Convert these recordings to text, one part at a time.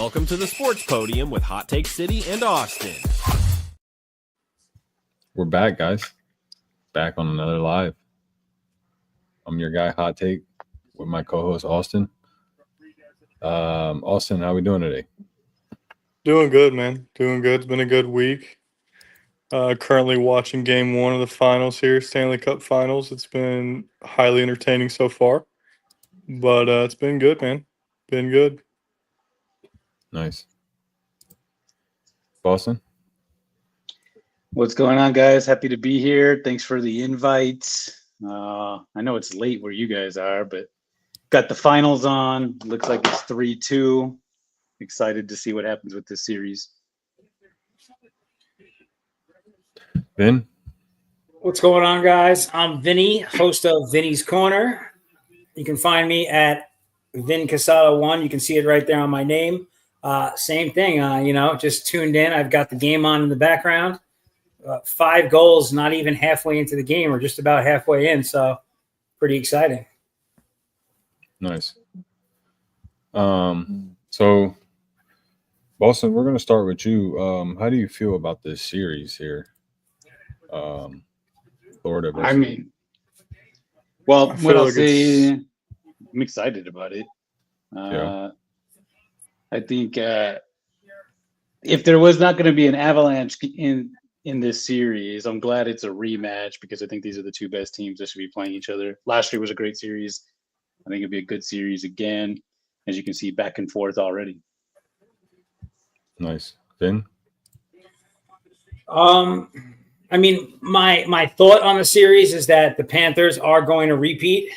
Welcome to the Sports Podium with Hot Take City and Austin. We're back, guys. Back on another live. I'm your guy, Hot Take, with my co-host, Austin. Austin, how we doing today? Doing good, man. Doing good. It's been a good week. Currently watching game one of the finals here, Stanley Cup Finals. It's been highly entertaining so far. But it's been good, man. Been good. Nice. Boston? What's going on, guys? Happy to be here. Thanks for the invite. I know it's late where you guys are, but got the finals on. Looks like it's 3-2. Excited to see what happens with this series. Vin? What's going on, guys? I'm Vinny, host of Vinny's Corner. You can find me at Vin Casada 1. You can see it right there on my name. Same thing, just tuned in. I've got the game on in the background. 5 goals, not even halfway into the game, or just about halfway in. So pretty exciting. Nice. So, Boston, we're going to start with you. How do you feel about this series here? Florida versus... what I'll say, I'm excited about it. Yeah. I think if there was not going to be an avalanche in this series, I'm glad it's a rematch because I think these are the two best teams that should be playing each other. Last year was a great series. I think it'd be a good series again, as you can see, back and forth already. Nice. Vin? My thought on the series is that the Panthers are going to repeat.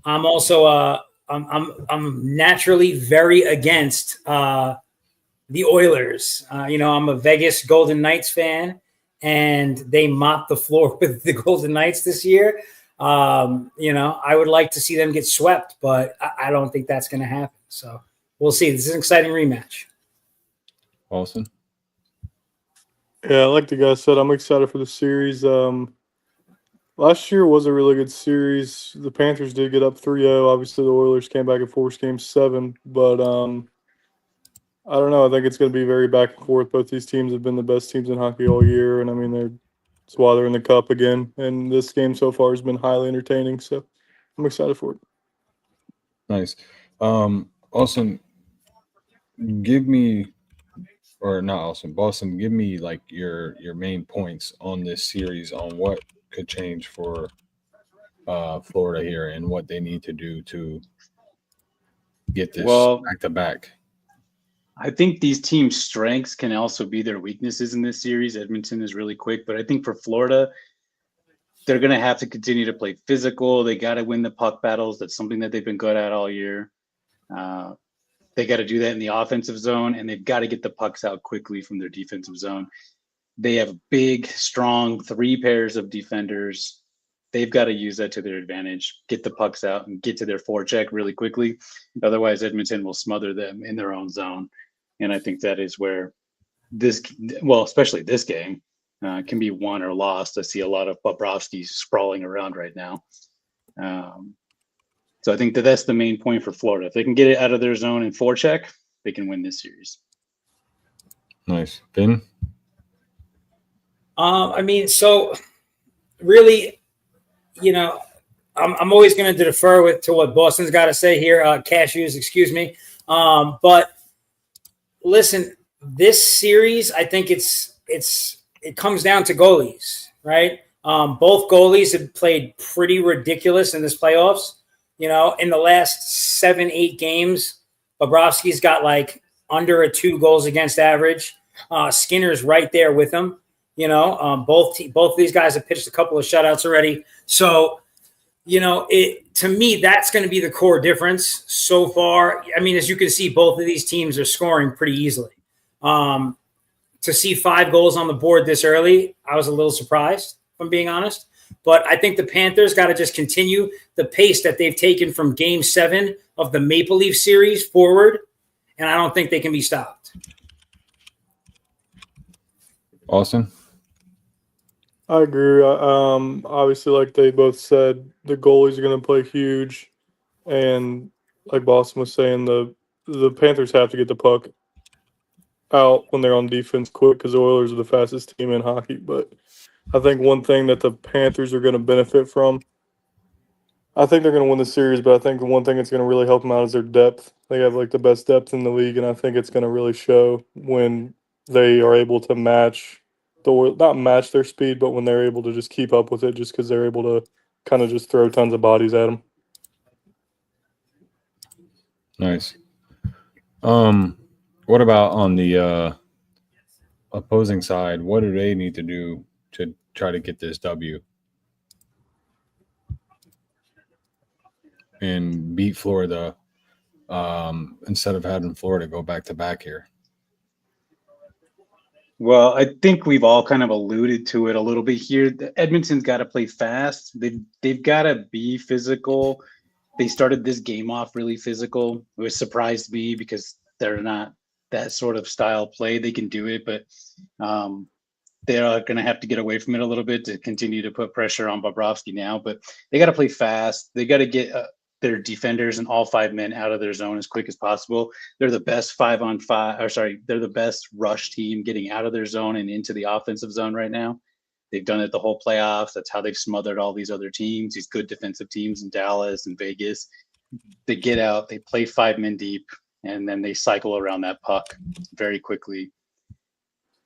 I'm also I'm naturally very against the Oilers. I'm a Vegas Golden Knights fan, and they mopped the floor with the Golden Knights this year. I would like to see them get swept, but I don't think that's going to happen. So we'll see. This is an exciting rematch. Austin? Yeah, like the guy said, I'm excited for the series. Last year was a really good series. The Panthers did get up 3-0. Obviously, the Oilers came back and forced Game 7. But I don't know. I think it's going to be very back and forth. Both these teams have been the best teams in hockey all year. And, that's why they're in the Cup again. And this game so far has been highly entertaining. So I'm excited for it. Nice. Austin, give me – or not Austin, Boston, give me like your main points on this series on what could change for Florida here and what they need to do to get this back to back. I think these teams' strengths can also be their weaknesses in this series. Edmonton is really quick, but I think for Florida, they're going to have to continue to play physical. They got to win the puck battles. That's something that they've been good at all year. They got to do that in the offensive zone, and they've got to get the pucks out quickly from their defensive zone. They have big, strong 3 pairs of defenders. They've got to use that to their advantage, get the pucks out and get to their forecheck really quickly. Otherwise, Edmonton will smother them in their own zone. And I think that is where especially this game, can be won or lost. I see a lot of Bobrovsky sprawling around right now. So I think that's the main point for Florida. If they can get it out of their zone and forecheck, they can win this series. Nice. Vin? So really, I'm always going to defer to what Boston's got to say here. Cashews, excuse me. But listen, this series, I think it comes down to goalies, right? Both goalies have played pretty ridiculous in this playoffs. In the last 7-8 games, Bobrovsky's got like under a 2 goals against average. Skinner's right there with him. Both of these guys have pitched a couple of shutouts already. So, to me, that's going to be the core difference so far. As you can see, both of these teams are scoring pretty easily. To see 5 goals on the board this early, I was a little surprised, if I'm being honest. But I think the Panthers got to just continue the pace that they've taken from Game 7 of the Maple Leaf series forward, and I don't think they can be stopped. Austin? I agree. Obviously, like they both said, the goalies are going to play huge. And like Boston was saying, the Panthers have to get the puck out when they're on defense quick because the Oilers are the fastest team in hockey. But I think one thing that the Panthers are going to benefit from, I think they're going to win the series, but I think the one thing that's going to really help them out is their depth. They have like the best depth in the league, and I think it's going to really show when they are able to not match their speed, but when they're able to just keep up with it just because they're able to kind of just throw tons of bodies at them. Nice. What about on the opposing side? What do they need to do to try to get this W and beat Florida instead of having Florida go back to back here? Well, I think we've all kind of alluded to it a little bit here. Edmonton's got to play fast. They've got to be physical. They started this game off really physical. It surprised me because they're not that sort of style play. They can do it, but they're going to have to get away from it a little bit to continue to put pressure on Bobrovsky now. But they got to play fast. They got to get their defenders and all 5 men out of their zone as quick as possible. They're the best 5-on-5, they're the best rush team getting out of their zone and into the offensive zone right now. They've done it the whole playoffs. That's how they've smothered all these other teams, these good defensive teams in Dallas and Vegas. They get out, they play 5 men deep, and then they cycle around that puck very quickly.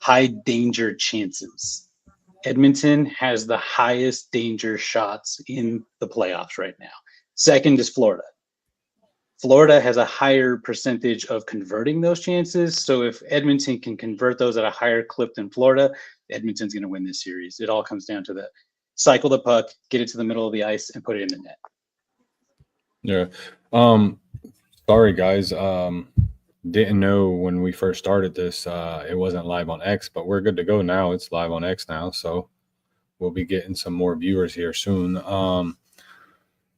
High danger chances. Edmonton has the highest danger shots in the playoffs right now. Second is Florida. Florida has a higher percentage of converting those chances. So if Edmonton can convert those at a higher clip than Florida, Edmonton's going to win this series. It all comes down to the cycle the puck, get it to the middle of the ice, and put it in the net. Yeah. Sorry, guys. Didn't know when we first started this, it wasn't live on X, but we're good to go now. It's live on X now, so we'll be getting some more viewers here soon.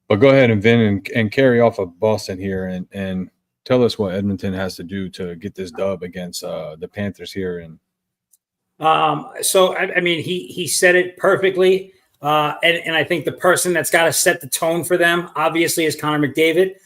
But go ahead and Vin and carry off of Boston here and tell us what Edmonton has to do to get this dub against the Panthers here. And so I mean, he said it perfectly, and I think the person that's got to set the tone for them obviously is Connor McDavid.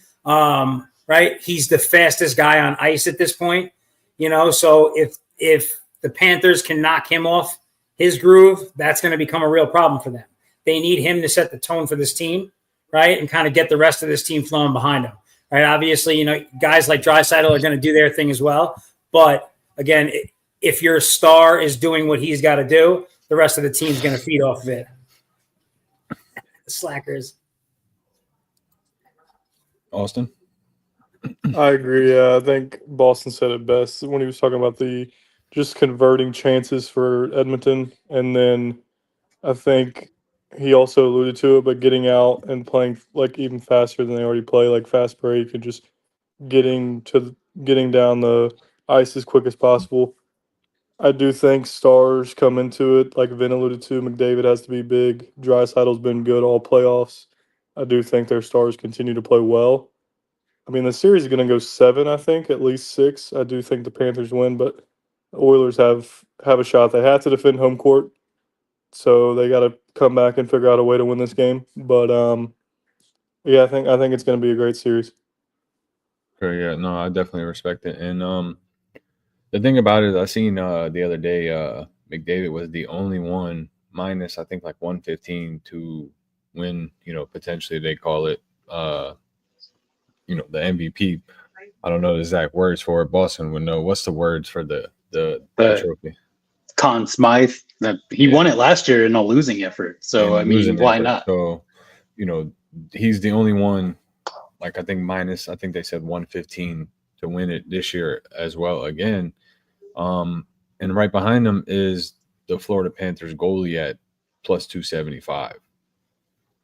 Right, he's the fastest guy on ice at this point. So if the Panthers can knock him off his groove, that's going to become a real problem for them. They need him to set the tone for this team. Right, and kind of get the rest of this team flowing behind them. Right, obviously, guys like Draisaitl are going to do their thing as well. But again, if your star is doing what he's got to do, the rest of the team's going to feed off of it. Slackers. Austin? I agree. Yeah, I think Boston said it best when he was talking about the just converting chances for Edmonton. And then I think he also alluded to it, but getting out and playing like even faster than they already play, like fast break and just getting down the ice as quick as possible. I do think stars come into it, like Vin alluded to. McDavid has to be big. Draisaitl's been good all playoffs. I do think their stars continue to play well. I mean, the series is going to go 7, I think, at least 6. I do think the Panthers win, but the Oilers have a shot. They have to defend home court. So they got to come back and figure out a way to win this game. But yeah, I think it's going to be a great series. Sure, yeah, no, I definitely respect it. And the thing about it, I seen the other day, McDavid was the only one minus, I think, like 115 to win. Potentially they call it, the MVP. I don't know the exact words for it. Boston would know. What's the words for the trophy? Conn Smythe. He won it last year in a losing effort. So, I mean, why not? So, he's the only one, like I think they said 115 to win it this year as well again. And right behind him is the Florida Panthers goalie at plus 275.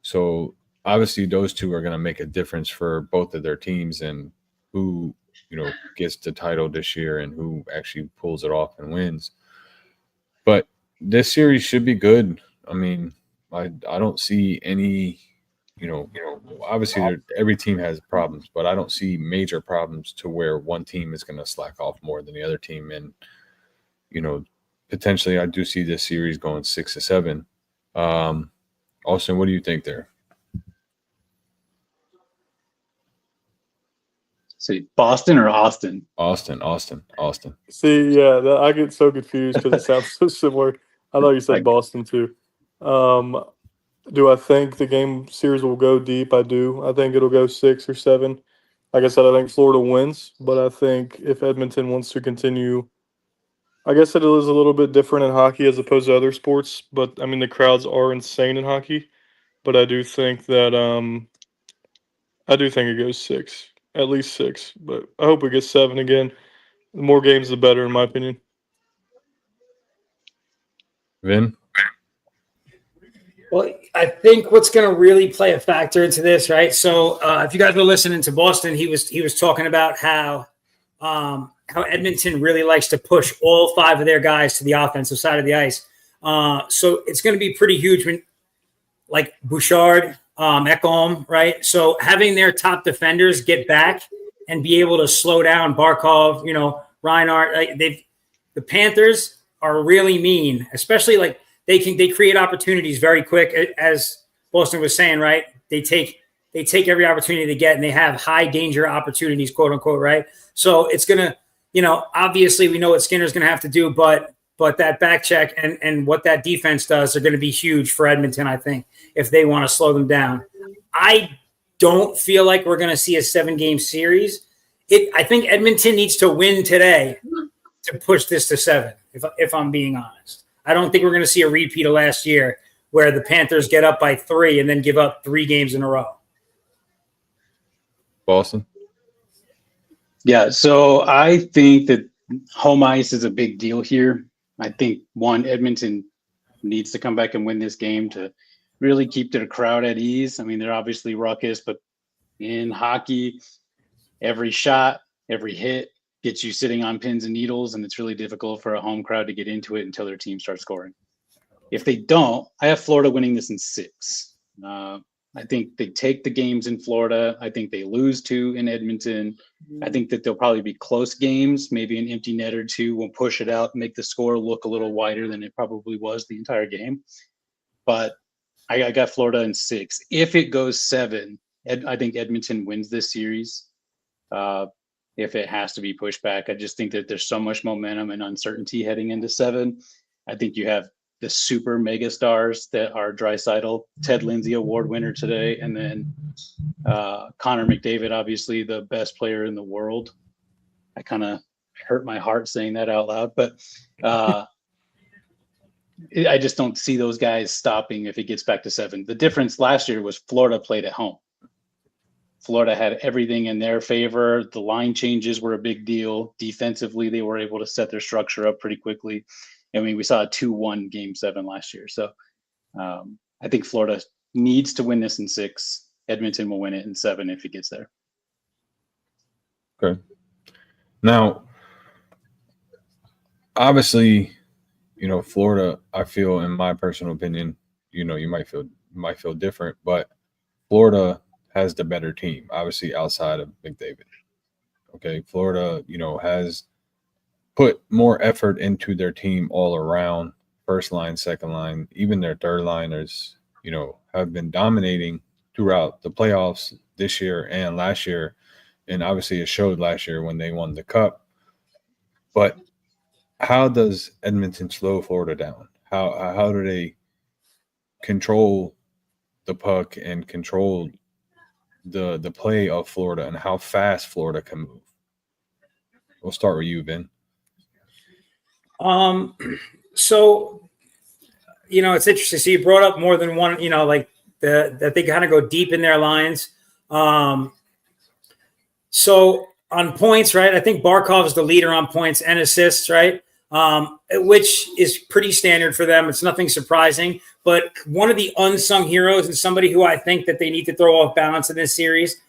So, obviously, those two are going to make a difference for both of their teams and who, gets the title this year and who actually pulls it off and wins. But this series should be good. I mean, I don't see any, obviously every team has problems, but I don't see major problems to where one team is going to slack off more than the other team. And, potentially I do see this series going 6-7. Austin, what do you think there? See, Boston or Austin? Austin. See, yeah, I get so confused because it sounds so similar. I thought you said Boston too. Do I think the game series will go deep? I do. I think it'll go 6 or 7. Like I said, I think Florida wins, but I think if Edmonton wants to continue, I guess it is a little bit different in hockey as opposed to other sports. But I mean, the crowds are insane in hockey. But I do think that it goes 6, at least 6. But I hope it gets 7 again. The more games, the better, in my opinion. Vin? Well, I think what's going to really play a factor into this, right? So, if you guys were listening to Boston, he was talking about how Edmonton really likes to push all 5 of their guys to the offensive side of the ice. So it's going to be pretty huge when, like Bouchard, Ekholm, right? So having their top defenders get back and be able to slow down Barkov, Reinhart, the Panthers are really mean, especially like they create opportunities very quick, as Boston was saying, right? They take every opportunity they get, and they have high danger opportunities, quote unquote, right? So it's gonna, obviously we know what Skinner's gonna have to do, but that back check and what that defense does are going to be huge for Edmonton, I think, if they want to slow them down. I don't feel like we're going to see a 7-game series. I think Edmonton needs to win today to push this to 7, if I'm being honest. I don't think we're going to see a repeat of last year where the Panthers get up by 3 and then give up 3 games in a row. Boston? Yeah, so I think that home ice is a big deal here. I think, Edmonton needs to come back and win this game to really keep their crowd at ease. I mean, they're obviously ruckus, but in hockey, every shot, every hit gets you sitting on pins and needles, and it's really difficult for a home crowd to get into it until their team starts scoring. If they don't, I have Florida winning this in 6. I think they take the games in Florida. I think they lose 2 in Edmonton. I think that they'll probably be close games. Maybe an empty net or 2 will push it out, make the score look a little wider than it probably was the entire game. But I got Florida in 6. If it goes 7, I think Edmonton wins this series. If it has to be pushed back, I just think that there's so much momentum and uncertainty heading into 7. I think you have the super mega stars that are Draisaitl, Ted Lindsay Award winner today, and then Connor McDavid, obviously the best player in the world. I kind of hurt my heart saying that out loud, but I just don't see those guys stopping if it gets back to 7. The difference last year was Florida played at home. Florida had everything in their favor. The line changes were a big deal. Defensively, they were able to set their structure up pretty quickly. I mean, we saw a 2-1 Game 7 last year. So I think Florida needs to win this in 6. Edmonton will win it in 7 if it gets there. Okay. Now, obviously, Florida, I feel, in my personal opinion, you might feel different, but Florida has the better team, obviously, outside of McDavid. Okay. Florida, has put more effort into their team all around, first line, second line, even their third liners, have been dominating throughout the playoffs this year and last year. And obviously it showed last year when they won the cup. But how does Edmonton slow Florida down? How do they control the puck and control the play of Florida, and how fast Florida can move? We'll start with you, Vin. So, it's interesting. So you brought up more than one, that they kind of go deep in their lines. So on points, right, I think Barkov is the leader on points and assists, right, which is pretty standard for them. It's nothing surprising. But one of the unsung heroes and somebody who I think that they need to throw off balance in this series,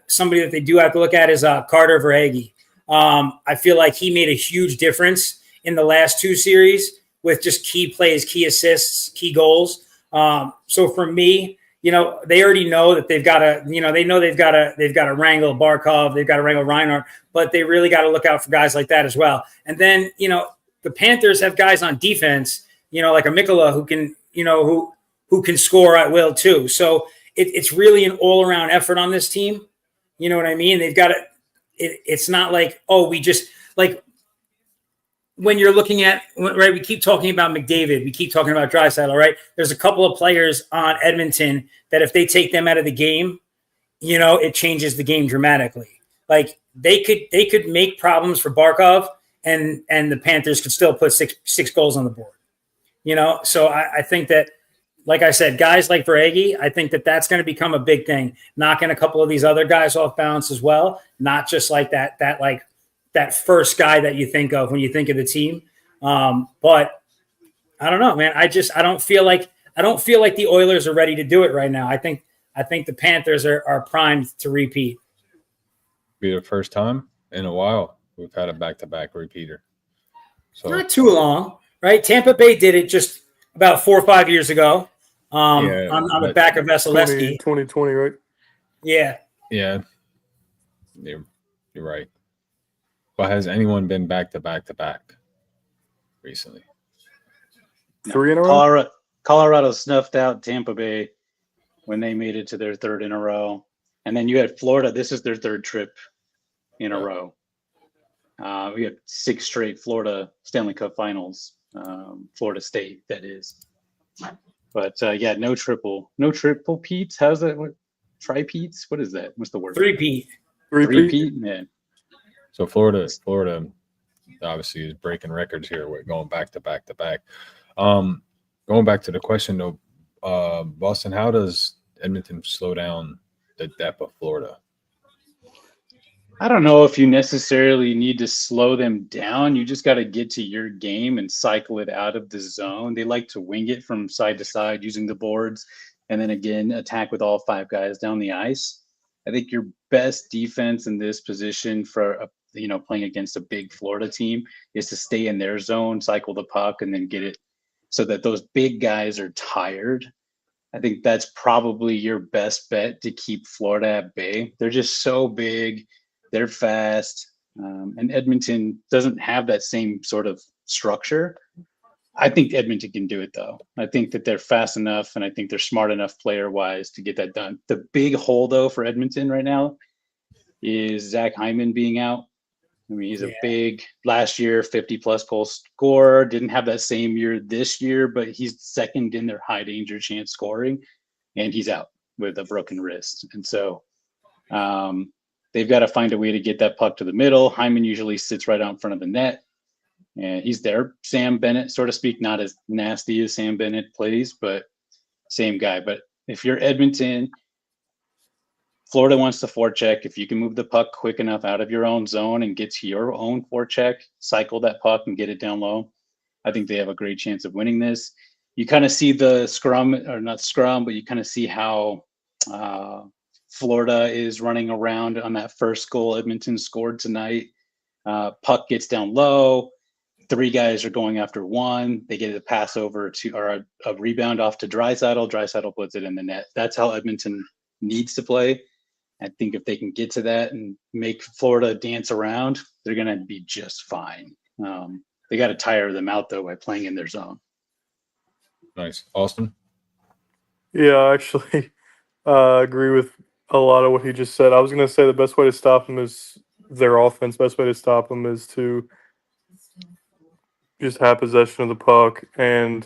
somebody that they do have to look at is Carter Verhaeghe. I feel like he made a huge difference in the last 2 series with just key plays, key assists, key goals. So for me, they already know that they've got to, they've got to wrangle Barkov, they've got to wrangle Reinhart, but they really got to look out for guys like that as well. And then, the Panthers have guys on defense, like a Mikkola who can, who can score at will too. So it's really an all around effort on this team. You know what I mean? They've got to, it's not like, oh, we just like when you're looking at, right, we keep talking about McDavid, we keep talking about Draisaitl, right? There's a couple of players on Edmonton that if they take them out of the game, it changes the game dramatically. Like they could make problems for Barkov, and the Panthers could still put six goals on the board. So I think that, like I said, guys like Verhaeghe, I think that that's going to become a big thing, knocking a couple of these other guys off balance as well, not just like that first guy that you think of when you think of the team. But I don't know, man. I don't feel like the Oilers are ready to do it right now. I think the Panthers are primed to repeat. Be the first time in a while we've had a back-to-back repeater. So not too long, right? Tampa Bay did it just about 4 or 5 years ago on the back of Vasilevsky. 2020, right? Yeah. Yeah. You're right. But has anyone been back-to-back recently? 3 in a row? Colorado snuffed out Tampa Bay when they made it to their third in a row. And then you had Florida. This is their third trip in a row. We had 6 straight Florida Stanley Cup Finals. Florida State, that is. But no triple Pete's. How's that? What, tri-Pete's? What is that? What's the word? Three-peat. Three-peat? Yeah. So Florida obviously is breaking records here with going back to back to back. Going back to the question though, Boston, how does Edmonton slow down the depth of Florida? I don't know if you necessarily need to slow them down. You just got to get to your game and cycle it out of the zone. They like to wing it from side to side using the boards, and then again attack with all 5 guys down the ice. I think your best defense in this position for playing against a big Florida team is to stay in their zone, cycle the puck, and then get it so that those big guys are tired. I think that's probably your best bet to keep Florida at bay. They're just so big. They're fast. And Edmonton doesn't have that same sort of structure. I think Edmonton can do it, though. I think that they're fast enough, and I think they're smart enough player-wise to get that done. The big hole, though, for Edmonton right now is Zach Hyman being out. I mean, he's a big, last year, 50-plus goal scorer. Didn't have that same year this year, but he's second in their high-danger chance scoring, and he's out with a broken wrist. And so they've got to find a way to get that puck to the middle. Hyman usually sits right out in front of the net. And he's their Sam Bennett, so to speak, not as nasty as Sam Bennett plays, but same guy. But if you're Edmonton, Florida wants to forecheck. If you can move the puck quick enough out of your own zone and get to your own forecheck, cycle that puck and get it down low, I think they have a great chance of winning this. You kind of see the scrum, or not scrum, but you kind of see how Florida is running around on that first goal Edmonton scored tonight. Puck gets down low. 3 guys are going after 1. They get a pass over to, or a rebound off to Draisaitl. Draisaitl puts it in the net. That's how Edmonton needs to play. I think if they can get to that and make Florida dance around, they're going to be just fine. They got to tire them out, though, by playing in their zone. Nice. Austin? Yeah, I actually agree with a lot of what he just said. I was going to say the best way to stop them is their offense. Best way to stop them is to just have possession of the puck. And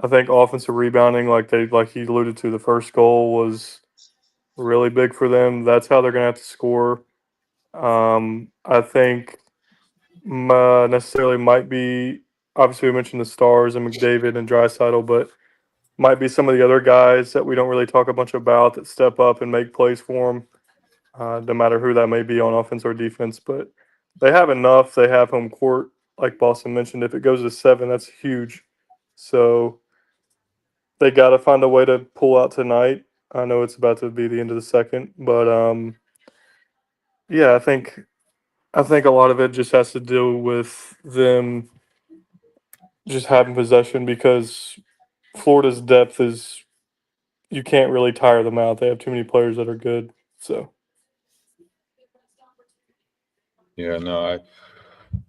I think offensive rebounding, like he alluded to, the first goal was really big for them. That's how they're going to have to score. I think necessarily might be, obviously we mentioned the stars and McDavid and Draisaitl, but might be some of the other guys that we don't really talk a bunch about that step up and make plays for them, no matter who that may be on offense or defense. But they have enough. They have home court, like Boston mentioned. If it goes to 7, that's huge. So they got to find a way to pull out tonight. I know it's about to be the end of the second, but I think a lot of it just has to do with them just having possession, because Florida's depth is, you can't really tire them out. They have too many players that are good. So Yeah, no,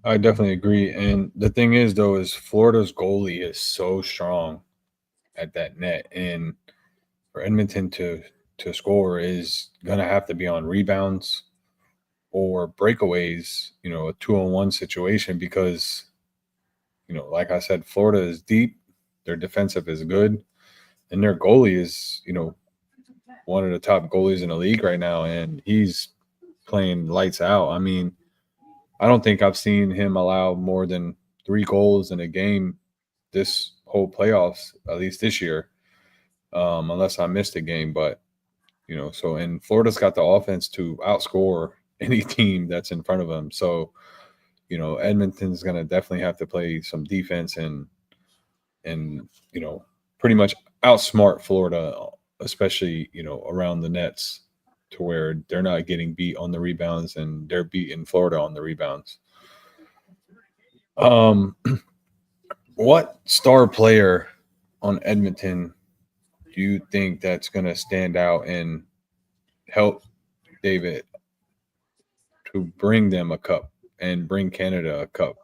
I definitely agree. And the thing is, though, is Florida's goalie is so strong at that net, and for Edmonton to score is gonna have to be on rebounds, or breakaways, a 2-on-1 situation because, like I said, Florida is deep, their defensive is good, and their goalie is, one of the top goalies in the league right now, and he's playing lights out. I mean, I don't think I've seen him allow more than 3 goals in a game this whole playoffs, at least this year, unless I missed a game. But, and Florida's got the offense to outscore any team that's in front of them. So, Edmonton's going to definitely have to play some defense and pretty much outsmart Florida, especially, around the nets, to where they're not getting beat on the rebounds and they're beating Florida on the rebounds. What star player on Edmonton do you think that's going to stand out and help David to bring them a cup and bring Canada a cup?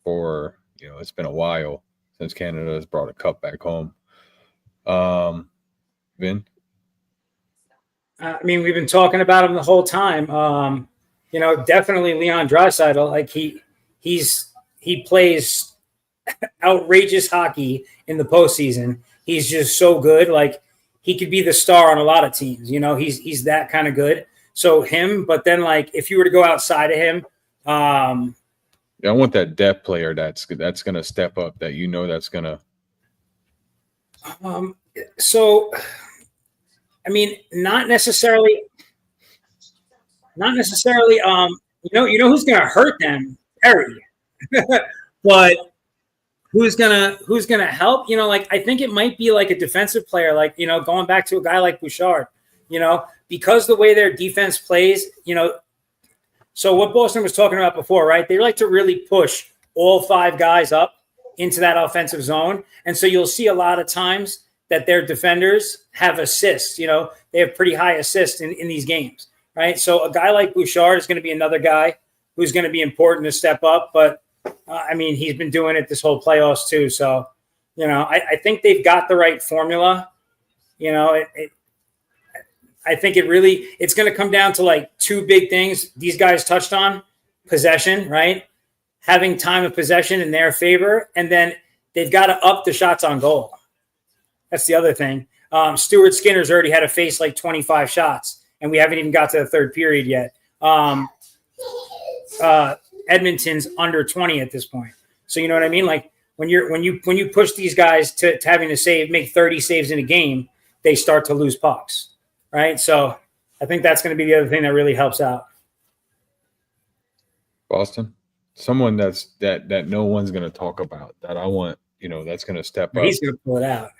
For, it's been a while since Canada has brought a cup back home. Vin? I mean, we've been talking about him the whole time. Definitely Leon Draisaitl. Like he plays outrageous hockey in the postseason. He's just so good. Like he could be the star on a lot of teams. He's that kind of good. So him, but then like if you were to go outside of him, I want that depth player that's going to step up. That that's going to. So, I mean, not necessarily. You know who's going to hurt them, Perry. But who's gonna help? I think it might be like a defensive player, like going back to a guy like Bouchard. Because the way their defense plays, So what Boston was talking about before, right? They like to really push all 5 guys up into that offensive zone. And so you'll see a lot of times that their defenders have assists. They have pretty high assists in these games, right? So a guy like Bouchard is going to be another guy who's going to be important to step up. But, he's been doing it this whole playoffs too. So, I think they've got the right formula. I think it's going to come down to like 2 big things these guys touched on: possession, right? Having time of possession in their favor. And then they've got to up the shots on goal. That's the other thing. Stuart Skinner's already had to face like 25 shots, and we haven't even got to the third period yet. Edmonton's under 20 at this point. So you know what I mean? Like when you push these guys to having to make 30 saves in a game, they start to lose pucks. Right. So I think that's going to be the other thing that really helps out. Boston, someone that no one's going to talk about, that I want, that's going to step up. He's going to pull it out.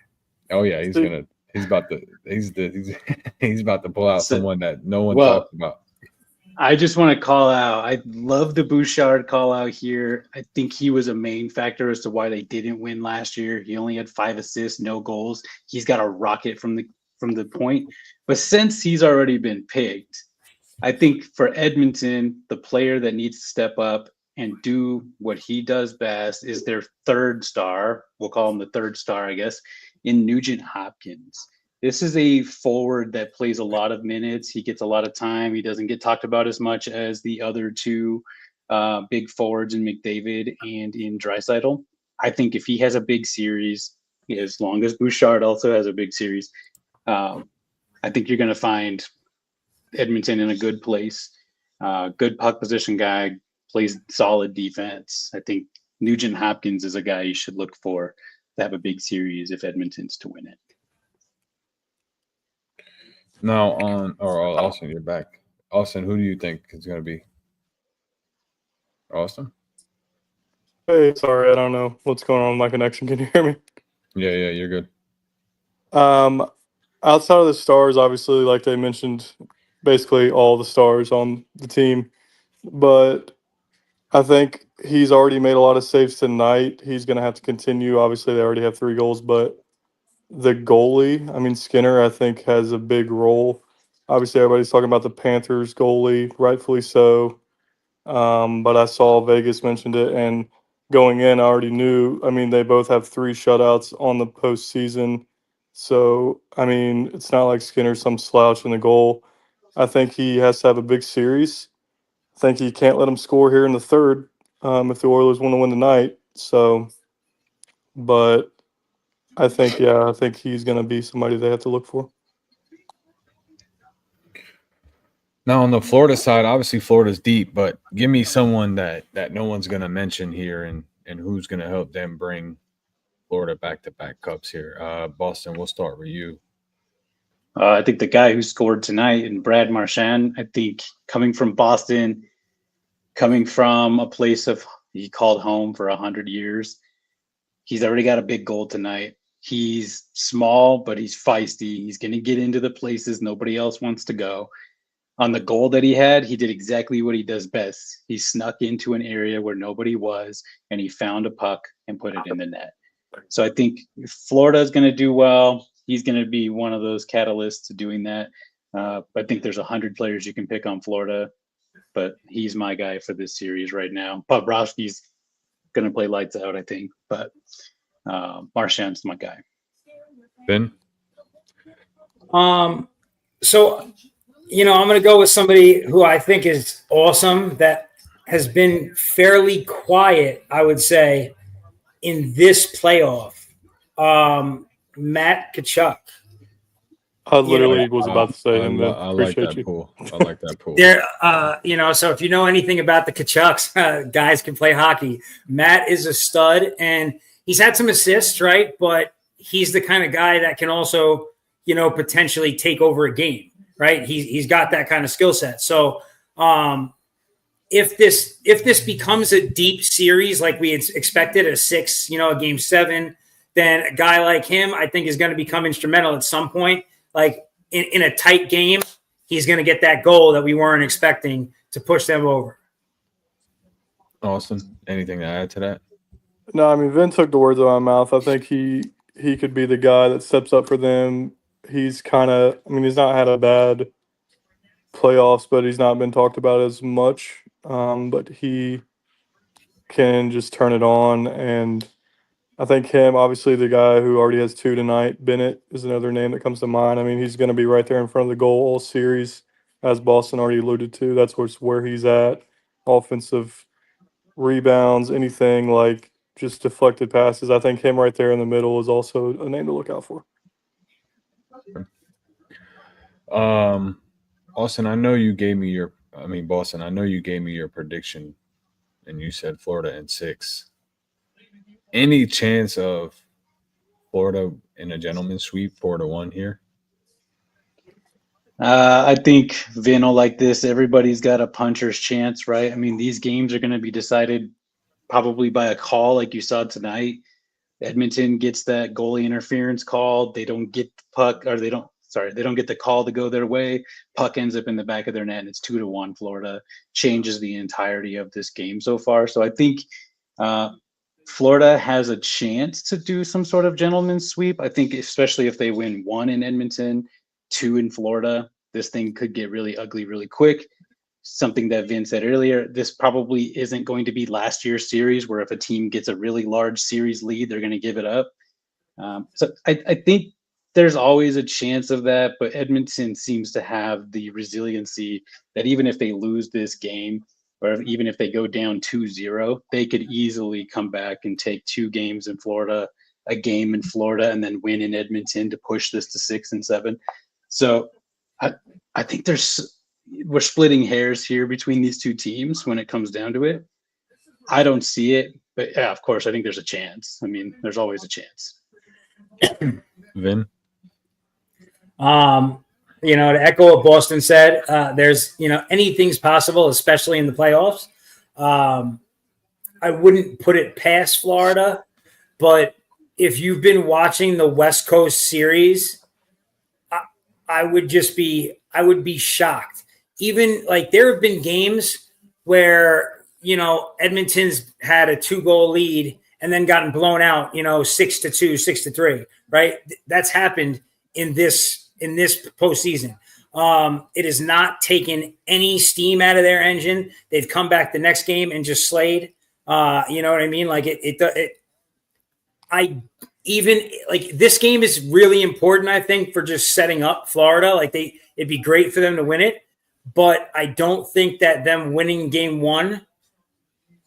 Oh yeah. He's about to pull out someone that no one talks about. I just want to call out, I love the Bouchard call out here. I think he was a main factor as to why they didn't win last year. He only had 5 assists, no goals. He's got a rocket from the point. But since he's already been picked, I think for Edmonton, the player that needs to step up and do what he does best is their 3rd star. We'll call him the 3rd star, I guess, in Nugent Hopkins. This is a forward that plays a lot of minutes. He gets a lot of time. He doesn't get talked about as much as the other 2 big forwards in McDavid and in Draisaitl. I think if he has a big series, as long as Bouchard also has a big series, I think you're going to find Edmonton in a good place. Good puck position guy, plays solid defense. I think Nugent Hopkins is a guy you should look for to have a big series if Edmonton's to win it. Now Austin, you're back. Austin, who do you think is going to be? Austin? Hey, sorry, I don't know what's going on with my connection. Can you hear me? Yeah, you're good. Outside of the stars, obviously, like they mentioned, basically all the stars on the team. But I think he's already made a lot of saves tonight. He's going to have to continue. Obviously, they already have 3 goals, but the goalie, Skinner, I think, has a big role. Obviously, everybody's talking about the Panthers goalie, rightfully so. But I saw Vegas mentioned it, and going in, I already knew. They both have 3 shutouts on the postseason. So, it's not like Skinner's some slouch in the goal. I think he has to have a big series. think he can't let them score here in the third if the Oilers want to win tonight. So, but I think he's going to be somebody they have to look for. Now on the Florida side, obviously Florida's deep, but give me someone that no one's going to mention here, and who's going to help them bring Florida back-to-back cups here. Boston, we'll start with you. I think the guy who scored tonight, and Brad Marchand, I think coming from Boston, coming from a place he called home for 100 years, he's already got a big goal tonight. He's small, but he's feisty. He's going to get into the places nobody else wants to go. On the goal that he had, he did exactly what he does best. He snuck into an area where nobody was, and he found a puck and put it in the net. So I think if Florida is going to do well, he's going to be one of those catalysts to doing that. I think there's 100 players you can pick on Florida, but he's my guy for this series right now. Bobrovsky's going to play lights out, I think, but Marchand's my guy. Ben? So, I'm going to go with somebody who I think is awesome that has been fairly quiet, I would say, in this playoff. Matt Tkachuk. I literally was about to say him. I like that pool. I like that pool. There, so if you know anything about the Tkachuks, guys can play hockey. Matt is a stud, and he's had some assists, right? But he's the kind of guy that can also, potentially take over a game, right? He's got that kind of skill set. So, if this becomes a deep series like we expected, a 6, a game 7, then a guy like him, I think, is going to become instrumental at some point. Like in a tight game, he's going to get that goal that we weren't expecting to push them over. Awesome. Anything to add to that? No, I mean, Vin took the words out of my mouth. I think he could be the guy that steps up for them. He's he's not had a bad playoffs, but he's not been talked about as much. But he can just turn it on, and I think him, obviously the guy who already has 2 tonight, Bennett, is another name that comes to mind. I mean, he's going to be right there in front of the goal all series, as Boston already alluded to. That's where he's at. Offensive rebounds, anything like just deflected passes. I think him right there in the middle is also a name to look out for. Austin, I know you gave me Boston, I know you gave me your prediction, and you said Florida in 6. Any chance of Florida in a gentleman's sweep, 4-1 here? I think Vin will like this. Everybody's got a puncher's chance, right? I mean, these games are going to be decided probably by a call like you saw tonight. Edmonton gets that goalie interference call. They don't get the puck, or they don't get the call to go their way. Puck ends up in the back of their net, and it's 2-1. Florida changes the entirety of this game so far. So I think Florida has a chance to do some sort of gentleman's sweep. I think especially if they win 1 in Edmonton, 2 in Florida, this thing could get really ugly really quick. Something that Vin said earlier, this probably isn't going to be last year's series where if a team gets a really large series lead, they're going to give it up. So I think there's always a chance of that, but Edmonton seems to have the resiliency that even if they lose this game, or even if they go down 2-0, they could easily come back and take 2 games in Florida, a game in Florida, and then win in Edmonton to push this to 6 and 7. So I think we're splitting hairs here between these 2 teams when it comes down to it. I don't see it, but yeah, of course, I think there's a chance. I mean, there's always a chance. Vin? To echo what Boston said, there's, anything's possible, especially in the playoffs. I wouldn't put it past Florida, but if you've been watching the West Coast series, I would be shocked. Even like there have been games where, Edmonton's had a 2-goal lead and then gotten blown out, 6-2, 6-3, right? That's happened in this postseason. It has not taken any steam out of their engine. They've come back the next game and just slayed. You know what I mean? Like this game is really important, I think, for just setting up Florida. Like it'd be great for them to win it. but I don't think that them winning game one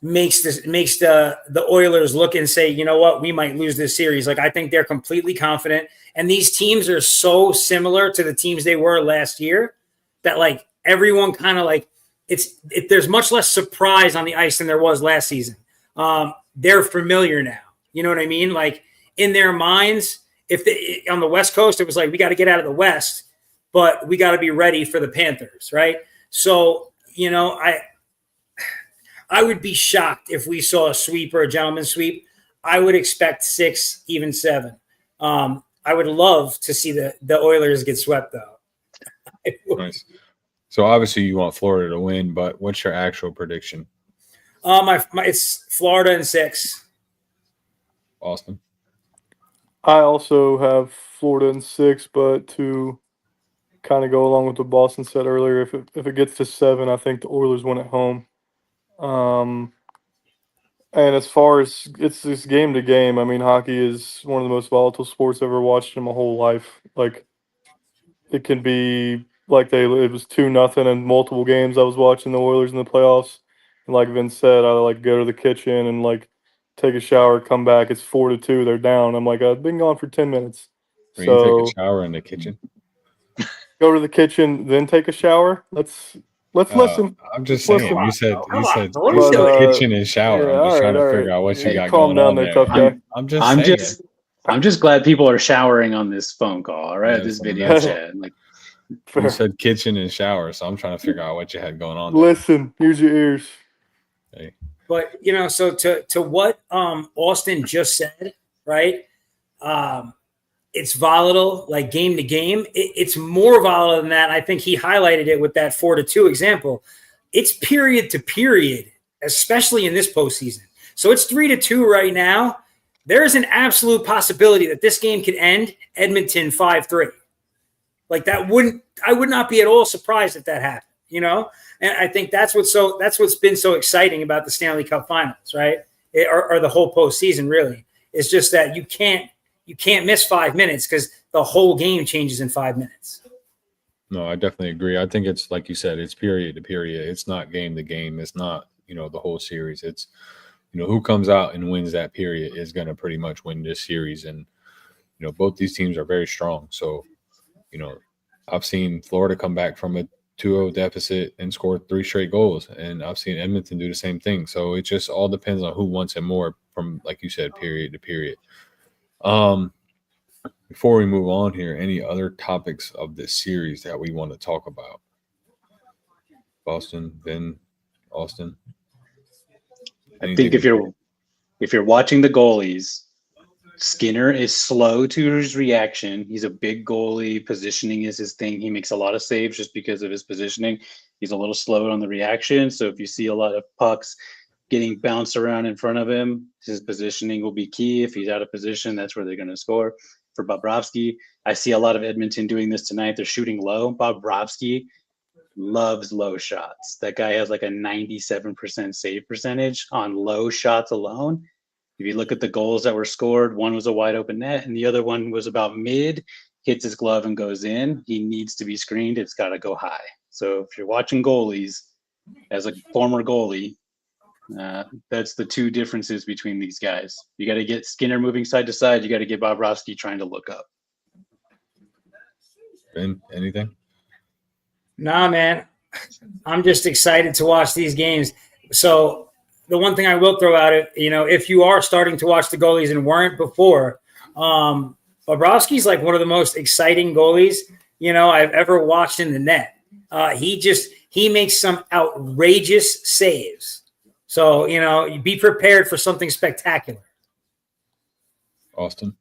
makes the Oilers look and say, you know what, we might lose this series. Like, I think they're completely confident. And these teams are so similar to the teams they were last year that, like, everyone kind of like there's much less surprise on the ice than there was last season. They're familiar now. You know what I mean? Like, in their minds, on the West Coast, it was like, we got to get out of the West, but we got to be ready for the Panthers, right? So, you know, I would be shocked if we saw a sweep or a gentleman's sweep. I would expect 6, even 7. I would love to see the Oilers get swept, though. Nice. So obviously you want Florida to win, but what's your actual prediction? It's Florida in 6. Austin? I also have Florida in 6, but to kind of go along with what Boston said earlier, if it gets to 7, I think the Oilers win at home. And as far as it's just game to game, I mean, hockey is one of the most volatile sports I've ever watched in my whole life. Like, it can be like it was 2-0 in multiple games I was watching the Oilers in the playoffs. And like Vince said, I like go to the kitchen and like take a shower, come back, it's 4-2, they're down. I'm like, I've been gone for 10 minutes. You So take a shower in the kitchen? go to the kitchen, then take a shower. Let's listen. I'm just Listen. saying. You said But, kitchen and shower. yeah, I'm just trying all to right. figure out what you Hey, got calm going down on there, there. tough guy. I'm just glad people are showering on this phone call, all right? Yeah, This so video that's- chat. Like, You said kitchen and shower, so I'm trying to figure out what you had going on. Listen, use your ears. Hey. But, you know, so to what Austin just said, right? It's volatile, like game to game. It's more volatile than that. I think he highlighted it with that 4-2 example. It's period to period, especially in this postseason. So it's 3-2 right now. There is an absolute possibility that this game could end Edmonton 5-3. Like, I would not be at all surprised if that happened, you know? And I think that's what's been so exciting about the Stanley Cup Finals, right? Or the whole postseason, really. It's just that you can't miss 5 minutes because the whole game changes in 5 minutes. No, I definitely agree. I think it's like you said, it's period to period. It's not game to game. It's not, you know, the whole series. It's, you know, who comes out and wins that period is going to pretty much win this series. And, you know, both these teams are very strong. So, you know, I've seen Florida come back from a 2-0 deficit and score 3 straight goals. And I've seen Edmonton do the same thing. So it just all depends on who wants it more from, like you said, period to period. Before we move on here, any other topics of this series that we want to talk about? Boston, Ben, Austin. I think if you're watching the goalies, Skinner is slow to his reaction. He's a big goalie. Positioning is his thing. He makes a lot of saves just because of his positioning. He's a little slow on the reaction. So if you see a lot of pucks getting bounced around in front of him, his positioning will be key. If he's out of position, that's where they're going to score. For Bobrovsky, I see a lot of Edmonton doing this tonight. They're shooting low. Bobrovsky loves low shots. That guy has like a 97% save percentage on low shots alone. If you look at the goals that were scored, one was a wide open net and the other one was about mid, hits his glove and goes in. He needs to be screened. It's got to go high. So if you're watching goalies, as a former goalie, that's the two differences between these guys. You got to get Skinner moving side to side. You got to get Bobrovsky trying to look up. Ben, anything? Nah, man. I'm just excited to watch these games. So the one thing I will throw out, you know, if you are starting to watch the goalies and weren't before, Bobrovsky's like one of the most exciting goalies, you know, I've ever watched in the net. He makes some outrageous saves. So, you know, be prepared for something spectacular. Austin?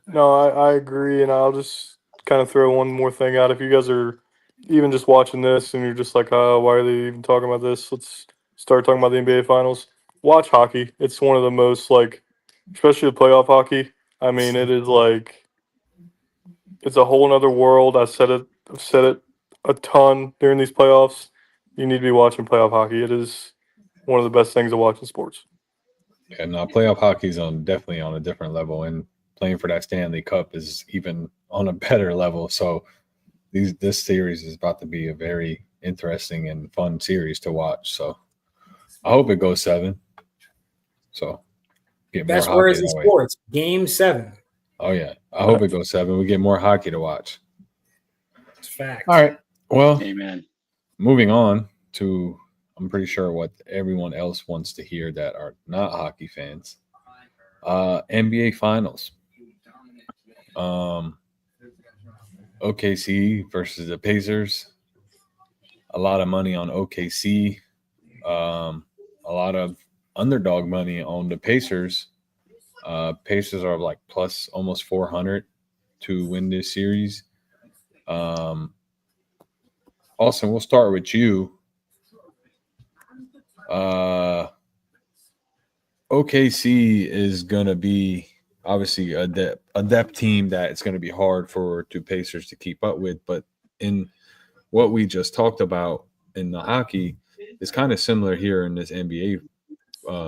No, I agree, and I'll just kind of throw one more thing out. If you guys are even just watching this and you're just like, oh, why are they even talking about this? Let's start talking about the NBA Finals. Watch hockey. It's one of the most, like, especially the playoff hockey. I mean, it is like, it's a whole nother world. I've said it a ton during these playoffs. You need to be watching playoff hockey. It is one of the best things to watch in sports. Yeah, no, playoff hockey is definitely on a different level, and playing for that Stanley Cup is even on a better level. So, this series is about to be a very interesting and fun series to watch. So I hope it goes 7. So get more Best hockey words in that way. sports. Game 7. Oh yeah, I hope it goes 7. We get more hockey to watch. It's fact. All right. Well, Amen. moving on to, I'm pretty sure what everyone else wants to hear that are not hockey fans. NBA Finals. OKC versus the Pacers. A lot of money on OKC. A lot of underdog money on the Pacers. Pacers are like plus almost 400 to win this series. Austin, we'll start with you. OKC is going to be obviously a depth team that it's going to be hard for two Pacers to keep up with. But in what we just talked about in the hockey, is kind of similar here in this NBA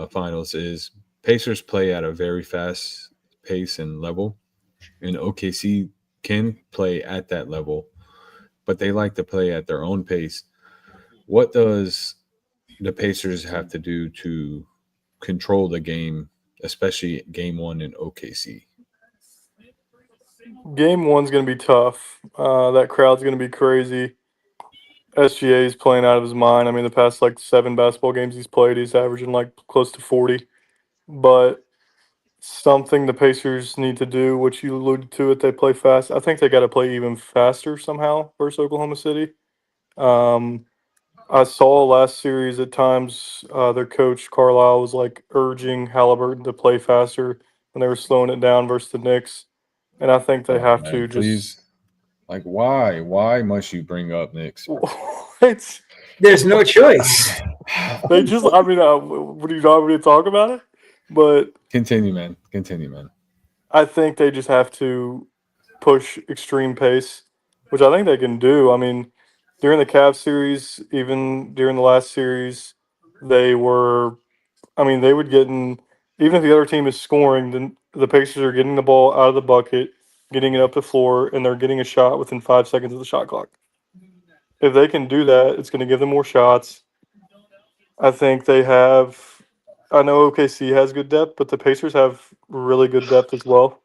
finals. Is Pacers play at a very fast pace and level, and OKC can play at that level, but they like to play at their own pace. What does the Pacers have to do to control the game, especially game 1 in OKC? Game 1's going to be tough. That crowd's going to be crazy. SGA is playing out of his mind. I mean, the past like 7 basketball games he's played, he's averaging like close to 40. But something the Pacers need to do, which you alluded to it, they play fast. I think they got to play even faster somehow versus Oklahoma City. I saw last series at times their coach Carlisle was like urging Halliburton to play faster when they were slowing it down versus the Knicks, and I think they have to please. Like, why? Why must you bring up Knicks? It's There's no choice. they just. I mean, what do you want me to talk about it? But Continue, man. Continue, man. I think they just have to push extreme pace, which I think they can do. I mean, during the Cavs series, even during the last series, they were. I mean, they would get in. Even if the other team is scoring, then the Pacers are getting the ball out of the bucket, getting it up the floor, and they're getting a shot within 5 seconds of the shot clock. If they can do that, it's going to give them more shots. I think they have. I know OKC has good depth, but the Pacers have really good depth as well.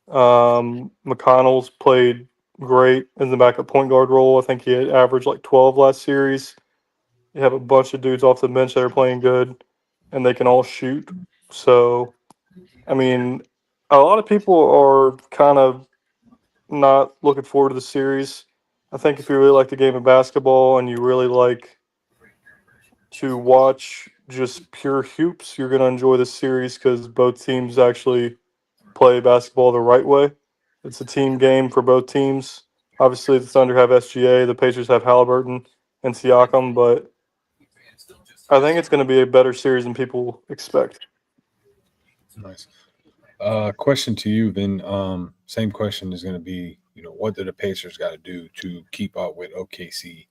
McConnell's played great in the backup point guard role. I think he had averaged like 12 last series. You have a bunch of dudes off the bench that are playing good, and they can all shoot. So, I mean, a lot of people are kind of not looking forward to the series. I think if you really like the game of basketball and you really like to watch just pure hoops, you're going to enjoy this series because both teams actually play basketball the right way. It's a team game for both teams. Obviously, the Thunder have SGA, the Pacers have Halliburton and Siakam, but I think it's going to be a better series than people expect. Nice. Question to you, then. Same question is going to be, what do the Pacers got to do to keep up with OKC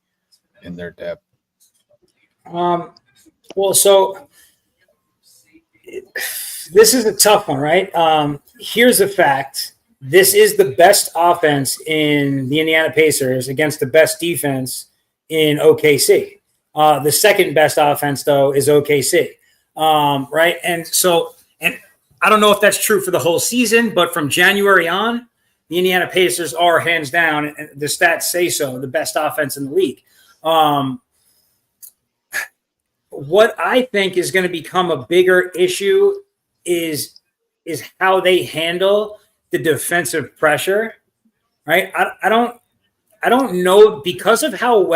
in their depth? Well, so this is a tough one, right? Here's a fact. This is the best offense in the Indiana Pacers against the best defense in OKC. The second best offense, though, is OKC, right? And I don't know if that's true for the whole season, but from January on, the Indiana Pacers are hands down, and the stats say so, the best offense in the league. What I think is going to become a bigger issue is how they handle the defensive pressure, right? I don't know because of how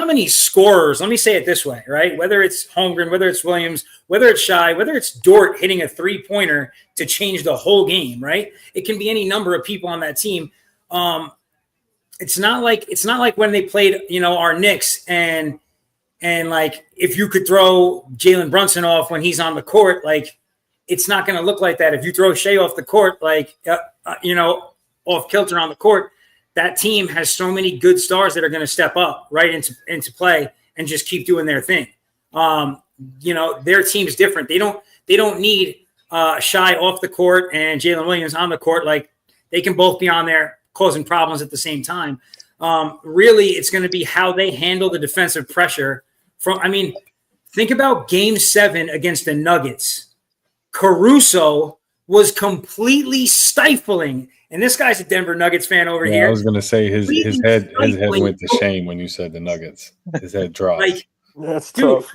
many scorers, let me say it this way, right? Whether it's Holmgren, whether it's Williams, whether it's Shai, whether it's Dort hitting a 3-pointer to change the whole game, right? It can be any number of people on that team. It's not like when they played, our Knicks and like if you could throw Jalen Brunson off when he's on the court, like it's not going to look like that. If you throw Shea off the court, like off kilter on the court, that team has so many good stars that are going to step up right into play and just keep doing their thing. Their team's different. They don't need Shai off the court and Jalen Williams on the court. Like they can both be on there causing problems at the same time. Really, it's going to be how they handle the defensive pressure. Think about Game 7 against the Nuggets. Caruso was completely stifling. And this guy's a Denver Nuggets fan over here. I was going to say his head went to shame when you said the Nuggets. His head dropped. That's tough.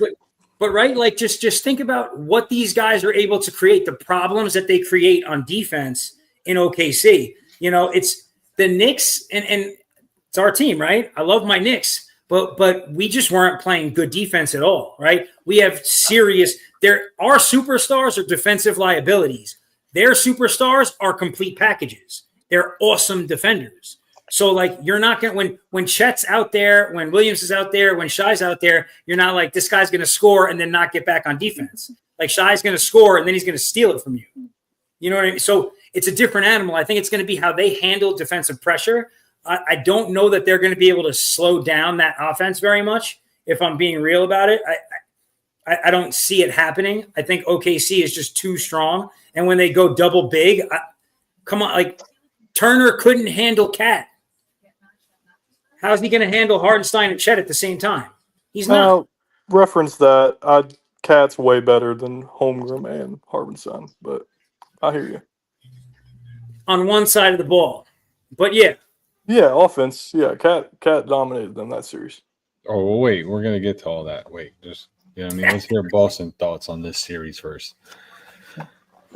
But right, just think about what these guys are able to create, the problems that they create on defense in OKC. It's the Knicks, and it's our team, right? I love my Knicks, but we just weren't playing good defense at all, right? We have our superstars are defensive liabilities. Their superstars are complete packages. They're awesome defenders. So, you're not going to, when Chet's out there, when Williams is out there, when Shai's out there, you're not like, this guy's going to score and then not get back on defense. Shai's going to score and then he's going to steal it from you. You know what I mean? So, it's a different animal. I think it's going to be how they handle defensive pressure. I don't know that they're going to be able to slow down that offense very much, if I'm being real about it. I don't see it happening. I think OKC is just too strong. And when they go double big, come on, Turner couldn't handle Cat. How's he going to handle Hardenstein and Chet at the same time? He's not. Reference that. Cat's way better than Holmgren and Hardenstein, but I hear you. On one side of the ball. But yeah. Yeah, offense. Yeah, Cat dominated them that series. Oh, well, wait. We're going to get to all that. Wait, just, let's hear Boston thoughts on this series first.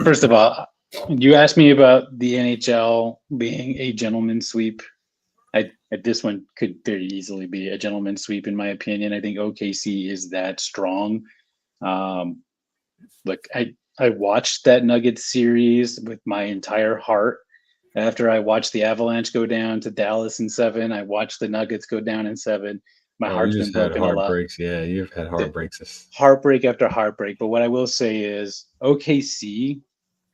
First of all, you asked me about the NHL being a gentleman's sweep. This one could very easily be a gentleman's sweep, in my opinion. I think OKC is that strong. Look, I watched that Nuggets series with my entire heart. After I watched the Avalanche go down to Dallas in 7, I watched the Nuggets go down in 7. My heart's been broken a lot. Heartbreaks. Yeah, you've had heartbreaks. Heartbreak after heartbreak. But what I will say is OKC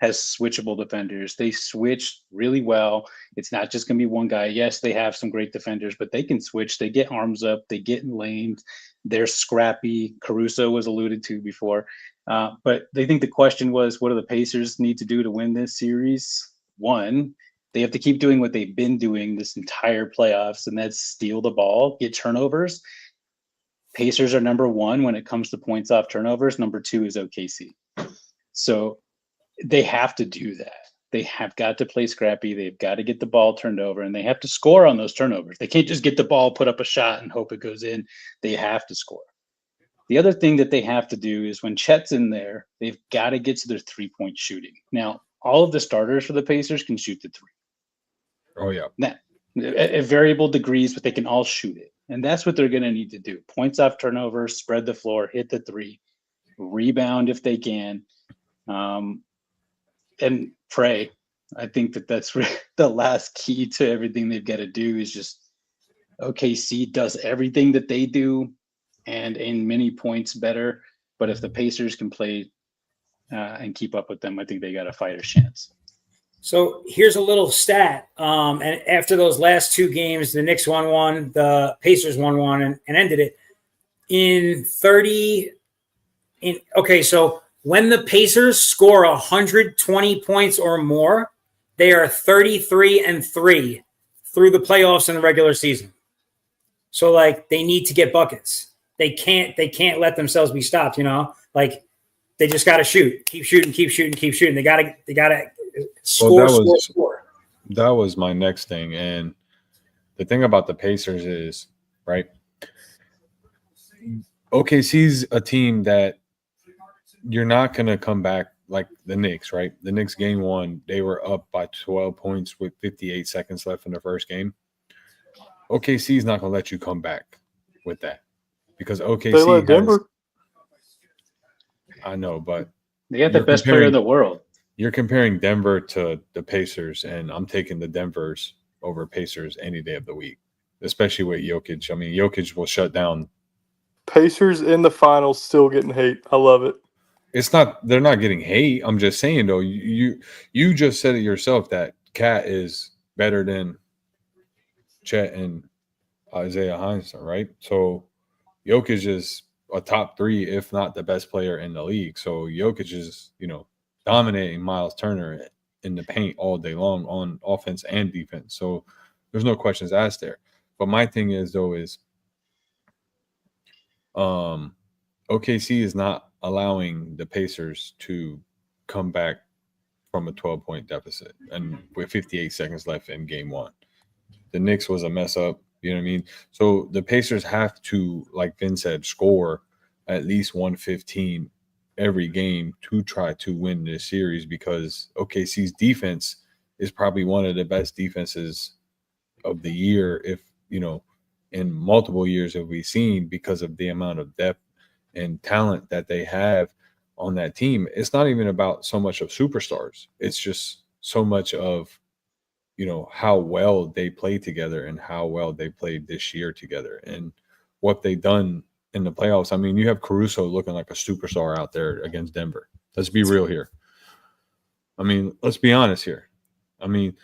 has switchable defenders. They switch really well. It's not just going to be one guy. Yes, they have some great defenders, but they can switch. They get arms up. They get in lanes. They're scrappy. Caruso was alluded to before. But I think the question was, what do the Pacers need to do to win this series? One, they have to keep doing what they've been doing this entire playoffs, and that's steal the ball, get turnovers. Pacers are number 1 when it comes to points off turnovers. Number 2 is OKC. So they have to do that. They have got to play scrappy. They've got to get the ball turned over, and they have to score on those turnovers. They can't just get the ball, put up a shot, and hope it goes in. They have to score. The other thing that they have to do is when Chet's in there, they've got to get to their three-point shooting. Now, all of the starters for the Pacers can shoot the three. Oh, yeah. Now, at variable degrees, but they can all shoot it. And that's what they're going to need to do. Points off turnovers, spread the floor, hit the three, rebound if they can, and pray. I think that's the last key to everything they've got to do is just OKC does everything that they do and in many points better. But if the Pacers can play and keep up with them, I think they got a fighter's chance. So here's a little stat. And after those last 2 games, the Knicks won 1, the Pacers won 1 and ended it in 30. So when the Pacers score 120 points or more, they are 33-3 through the playoffs and the regular season. So they need to get buckets. They can't let themselves be stopped, they just got to shoot, keep shooting. They got to score. That was my next thing. And the thing about the Pacers is, right, OKC's a team that you're not going to come back like the Knicks, right? The Knicks game 1, they were up by 12 points with 58 seconds left in the first game. OKC is not going to let you come back with that because OKC they let Denver. I know, but they got the best player in the world. You're comparing Denver to the Pacers, and I'm taking the Denvers over Pacers any day of the week, especially with Jokic. I mean, Jokic will shut down. Pacers in the finals still getting hate. I love it. They're not getting hate. I'm just saying, though, you just said it yourself that Cat is better than Chet and Isaiah Hartenstein, right? So Jokic is a top 3, if not the best player in the league. So Jokic is, dominating Miles Turner in the paint all day long on offense and defense. So There's no questions asked there. But my thing is OKC is not allowing the Pacers to come back from a 12-point deficit and with 58 seconds left in game one. The Knicks was a mess up, you know what I mean? So the Pacers have to, like Vin said, score at least 115 every game to try to win this series, because OKC's defense is probably one of the best defenses of the year, if, you know, in multiple years have we seen, because of the amount of depth and talent that they have on that team. It's not even about so much of superstars. It's just so much of, you know, how well they play together and how well they played this year together and what they've done in the playoffs. I mean, you have Caruso looking like a superstar out there against Denver. Let's be real here. I mean, let's be honest here. I mean,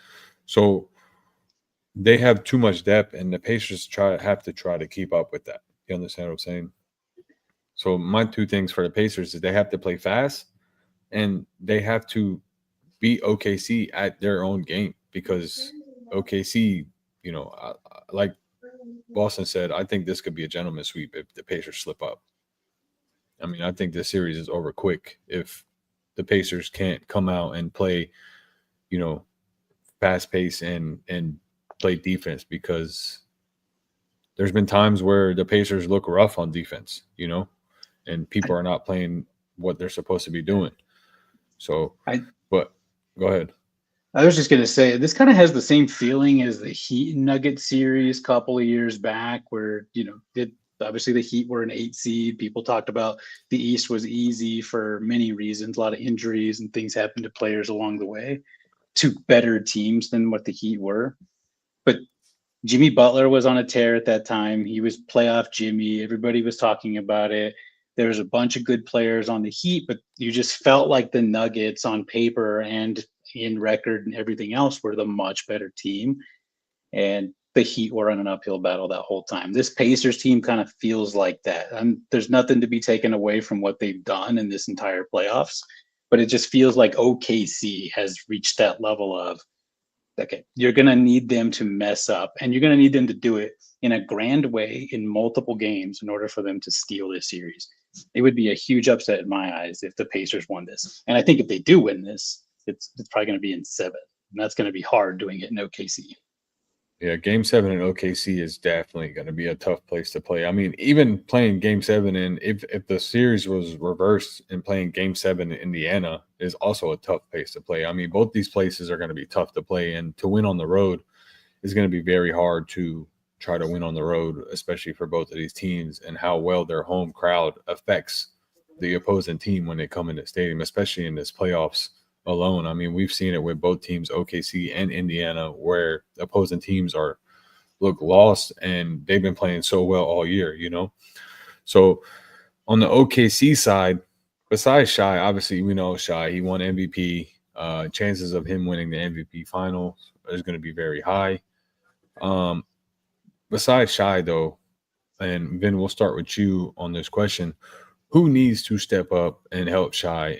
so they have too much depth, and the Pacers have to try to keep up with that. You understand what I'm saying? So my two things for the Pacers is they have to play fast, and they have to beat OKC at their own game, because OKC, you know, like Boston said, I think this could be a gentleman's sweep if the Pacers slip up. I mean, I think this series is over quick if the Pacers can't come out and play, you know, fast pace and play defense, because there's been times where the Pacers look rough on defense, you know, and people are not playing what they're supposed to be doing. So, but go ahead. I was just going to say, this kind of has the same feeling as the Heat Nugget series a couple of years back, where, you know, obviously the Heat were an 8 seed. People talked about the East was easy for many reasons. A lot of injuries and things happened to players along the way, to better teams than what the Heat were. But Jimmy Butler was on a tear at that time. He was playoff Jimmy. Everybody was talking about it. There was a bunch of good players on the Heat, but you just felt like the Nuggets on paper and in record and everything else were the much better team. And the Heat were on an uphill battle that whole time. This Pacers team kind of feels like that. There's nothing to be taken away from what they've done in this entire playoffs, but it just feels like OKC has reached that level of, okay, you're going to need them to mess up, and you're going to need them to do it in a grand way in multiple games in order for them to steal this series. It would be a huge upset in my eyes if the Pacers won this. And I think if they do win this, it's probably going to be in 7. And that's going to be hard doing it in OKC. Yeah, Game 7 in OKC is definitely going to be a tough place to play. I mean, even playing Game 7 in, if the series was reversed and playing Game 7 in Indiana is also a tough place to play. I mean, both these places are going to be tough to play, and to win on the road is going to be very hard to try to win on the road, especially for both of these teams, and how well their home crowd affects the opposing team when they come in the stadium, especially in this playoffs alone. I mean, we've seen it with both teams, OKC and Indiana, where opposing teams look lost, and they've been playing so well all year, you know. So on the OKC side, besides Shai, obviously we know Shai, he won MVP. Chances of him winning the MVP final is going to be very high. Besides Shai, though, and Vin, we'll start with you on this question. Who needs to step up and help Shai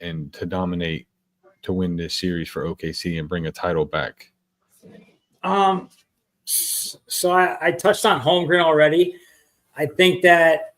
and to dominate to win this series for OKC and bring a title back? So I touched on Holmgren already. I think that,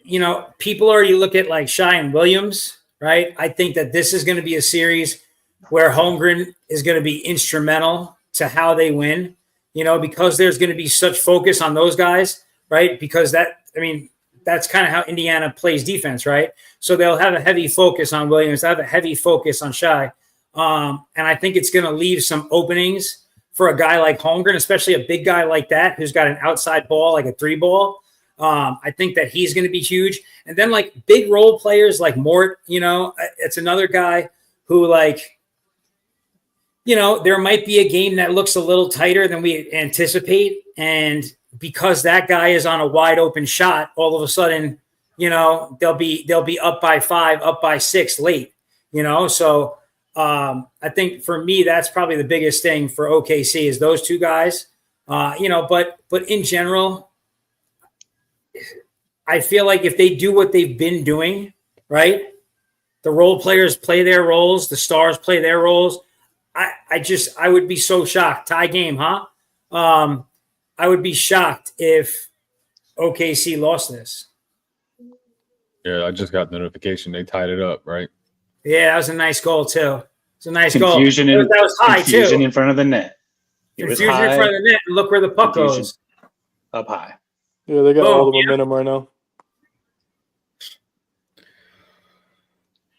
you know, people already look at like Shai and Williams, right? I think that this is going to be a series where Holmgren is going to be instrumental to how they win, you know, because there's going to be such focus on those guys, right? Because that's kind of how Indiana plays defense, right? So they'll have a heavy focus on Williams. They'll have a heavy focus on Shai. And I think it's going to leave some openings for a guy like Holmgren, especially a big guy like that who's got an outside ball, like a 3 ball. I think that he's going to be huge. And then like big role players like Mort, you know, it's another guy who, like, you know, there might be a game that looks a little tighter than we anticipate. And because that guy is on a wide open shot, all of a sudden, you know, they'll be up by 5, up by 6 late, you know? So I think for me, that's probably the biggest thing for OKC is those 2 guys, you know, but in general, I feel like if they do what they've been doing, right? The role players play their roles, the stars play their roles. I would be so shocked. Tie game, huh? I would be shocked if OKC lost this. Yeah, I just got notification they tied it up, right? Yeah, that was a nice goal too. It's a nice Confusion goal. in That was high confusion too. in front of the net. It was Confusion in high, front of the net, and look where the puck confusion goes. up high. Yeah, they got Boom, all the momentum right now.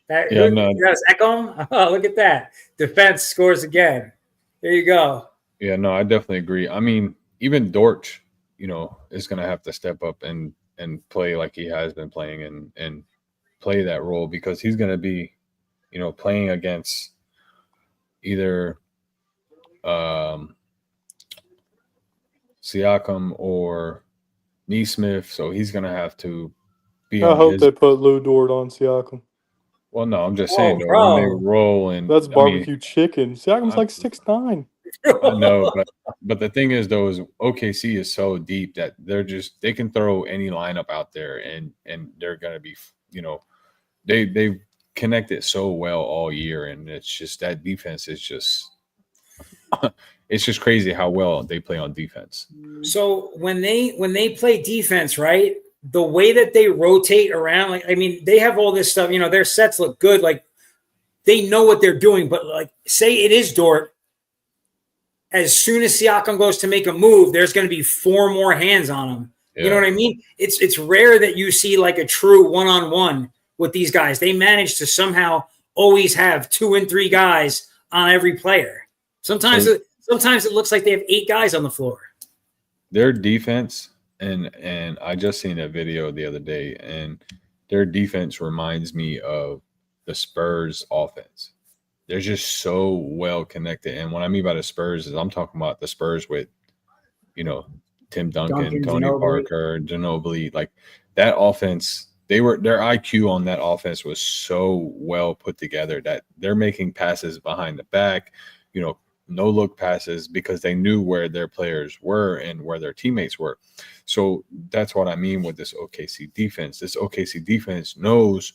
That, Yeah, no. That's Ekholm. Oh, look at that! Defense scores again. There you go. Yeah, no, I definitely agree. I mean, even Dortch, is going to have to step up and play like he has been playing and play that role because he's going to be, playing against either Siakam or Neesmith. So he's going to have to be I on hope his. they put Lou Dort on Siakam. Well, no, I'm just saying, though, bro. when they roll and That's barbecue chicken. Siakam's I- like 6'9". I know, but the thing is, though, is OKC is so deep that they can throw any lineup out there and they're gonna be, they've connected so well all year, and it's just that defense is just it's just crazy how well they play on defense. So when they play defense, right? The way that they rotate around, like I mean, they have all this stuff. Their sets look good. Like they know what they're doing. But like, say it is Dort. As soon as Siakam goes to make a move, there's going to be 4 more hands on him. Yeah. You know what I mean? It's rare that you see like a true one-on-one with these guys. They manage to somehow always have 2 and 3 guys on every player. Sometimes it looks like they have 8 guys on the floor. Their defense, and I just seen a video the other day, and their defense reminds me of the Spurs offense. They're just so well connected. And what I mean by the Spurs is I'm talking about the Spurs with, Tim Duncan, Tony Ginobili. Parker, Ginobili. Like that offense, their IQ on that offense was so well put together that they're making passes behind the back, no look passes because they knew where their players were and where their teammates were. So that's what I mean with this OKC defense. This OKC defense knows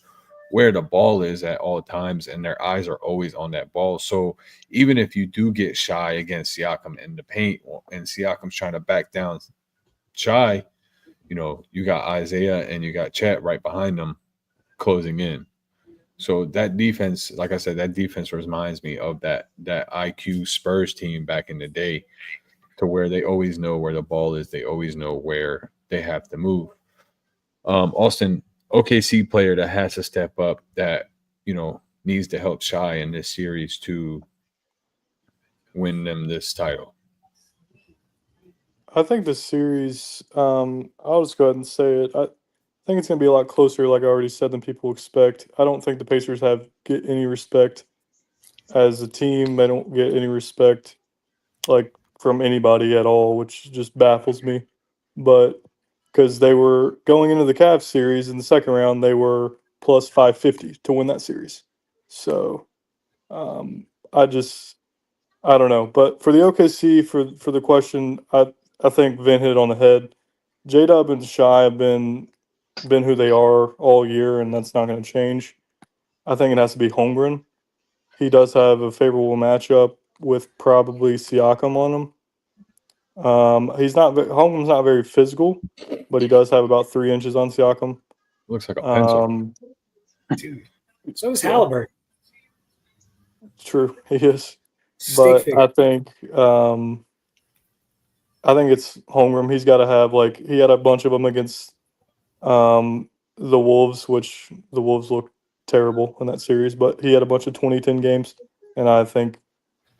where the ball is at all times, and their eyes are always on that ball. So even if you do get shy against Siakam in the paint and Siakam's trying to back down shy, you got Isaiah and you got Chet right behind them closing in. So that defense, like I said, that defense reminds me of that IQ Spurs team back in the day, to where they always know where the ball is. They always know where they have to move. Austin, OKC player that has to step up that, needs to help Shai in this series to win them this title. I think this series, I'll just go ahead and say it. I think it's going to be a lot closer, like I already said, than people expect. I don't think the Pacers get any respect as a team. They don't get any respect, like, from anybody at all, which just baffles me. But because they were going into the Cavs series in the second round, they were plus 550 to win that series. So I don't know. But for the OKC, for the question, I think Vin hit it on the head. J-Dub and Shai have been who they are all year, and that's not going to change. I think it has to be Holmgren. He does have a favorable matchup with probably Siakam on him. Holmgren's not very physical, but he does have about 3 inches on Siakam. Looks like a pencil. Dude, so is Halliburton. True, he is. Stick But figure. I think it's Holmgren. He's got to have, like, he had a bunch of them against the Wolves, which the Wolves looked terrible in that series, but he had a bunch of 20-10 games, and I think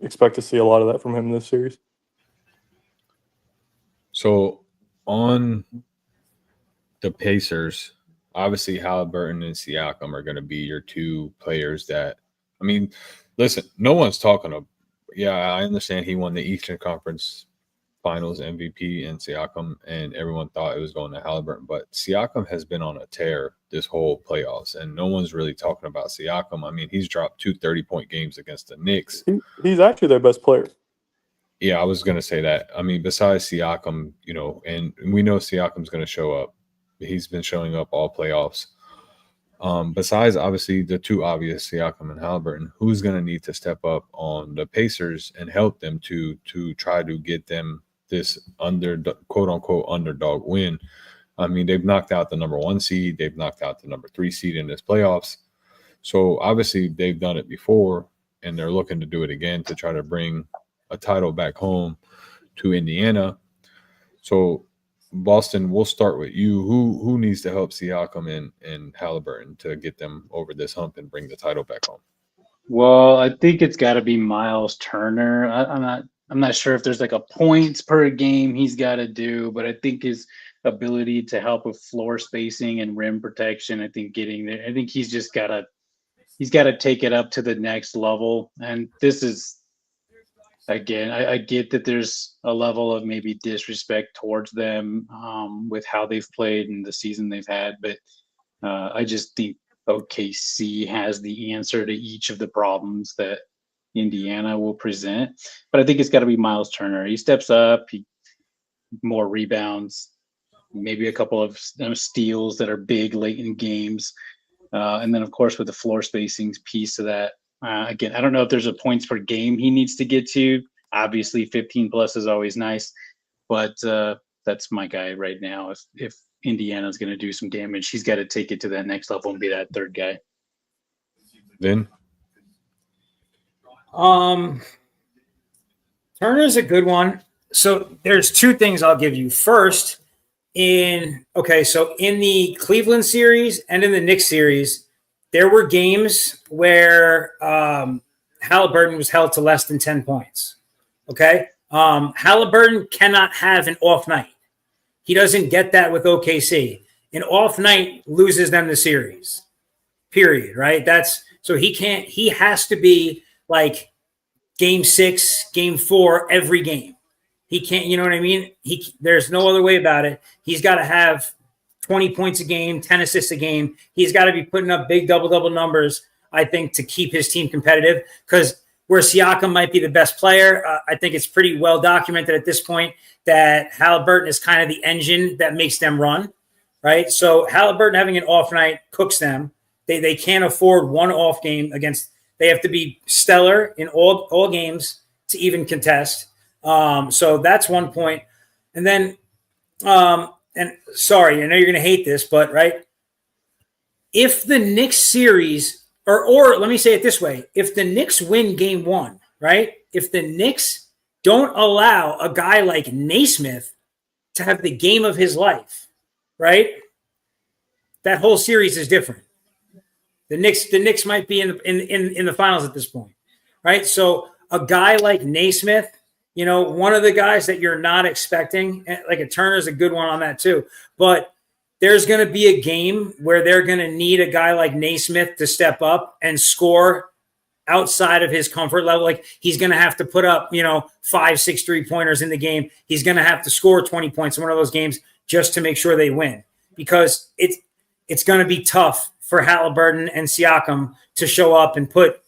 expect to see a lot of that from him in this series. So on the Pacers, obviously Halliburton and Siakam are going to be your 2 players that, I mean, listen, no one's talking about, I understand he won the Eastern Conference Finals MVP in Siakam, and everyone thought it was going to Halliburton, but Siakam has been on a tear this whole playoffs, and no one's really talking about Siakam. I mean, he's dropped 2 30-point games against the Knicks. He's actually their best player. Yeah, I was going to say that. I mean, besides Siakam, and we know Siakam's going to show up. He's been showing up all playoffs. Besides, obviously, the 2 obvious, Siakam and Halliburton, who's going to need to step up on the Pacers and help them to try to get them this quote unquote underdog win. I mean, they've knocked out the number 1 seed, they've knocked out the number 3 seed in this playoffs. So obviously they've done it before, and they're looking to do it again to try to bring a title back home to Indiana. So Boston, we'll start with you. Who needs to help Siakam and Halliburton to get them over this hump and bring the title back home? Well, I think it's got to be Miles Turner. I'm not sure if there's like a points per game he's got to do, but I think his ability to help with floor spacing and rim protection, I think getting there, I think he's got to take it up to the next level. And this is, again, I get that there's a level of maybe disrespect towards them with how they've played and the season they've had, but I just think OKC has the answer to each of the problems that Indiana will present. But I think it's got to be Miles Turner. He steps up, more rebounds, maybe a couple of steals that are big late in games. And then, of course, with the floor spacing piece of that, again, I don't know if there's a points per game he needs to get to. Obviously, 15 plus is always nice, but that's my guy right now. If Indiana's going to do some damage, he's got to take it to that next level and be that third guy. Then, Turner's a good one. So there's 2 things I'll give you. First, in the Cleveland series and in the Knicks series, there were games where Halliburton was held to less than 10 points. Okay. Halliburton cannot have an off night. He doesn't get that with OKC. An off night loses them the series. Period. Right. He has to be like game 6, game 4, every game. He can't, you know what I mean? There's no other way about it. He's got to have 20 points a game, 10 assists a game. He's got to be putting up big double numbers, I think, to keep his team competitive. Because where Siakam might be the best player, I think it's pretty well documented at this point that Halliburton is kind of the engine that makes them run, right? So Halliburton having an off night cooks them. They can't afford one off game against – they have to be stellar in all games to even contest. So that's one point. And then and sorry, I know you're going to hate this, but right, if the Knicks series, or let me say it this way, if the Knicks win game 1, right, if the Knicks don't allow a guy like Naismith to have the game of his life, right, that whole series is different. The Knicks might be in the finals at this point, right? So a guy like Naismith, you know, one of the guys that you're not expecting, like a Turner's a good one on that too. But there's going to be a game where they're going to need a guy like Naismith to step up and score outside of his comfort level. Like he's going to have to put up, 5, 6 3-pointers in the game. He's going to have to score 20 points in one of those games just to make sure they win, because it's going to be tough for Halliburton and Siakam to show up and put,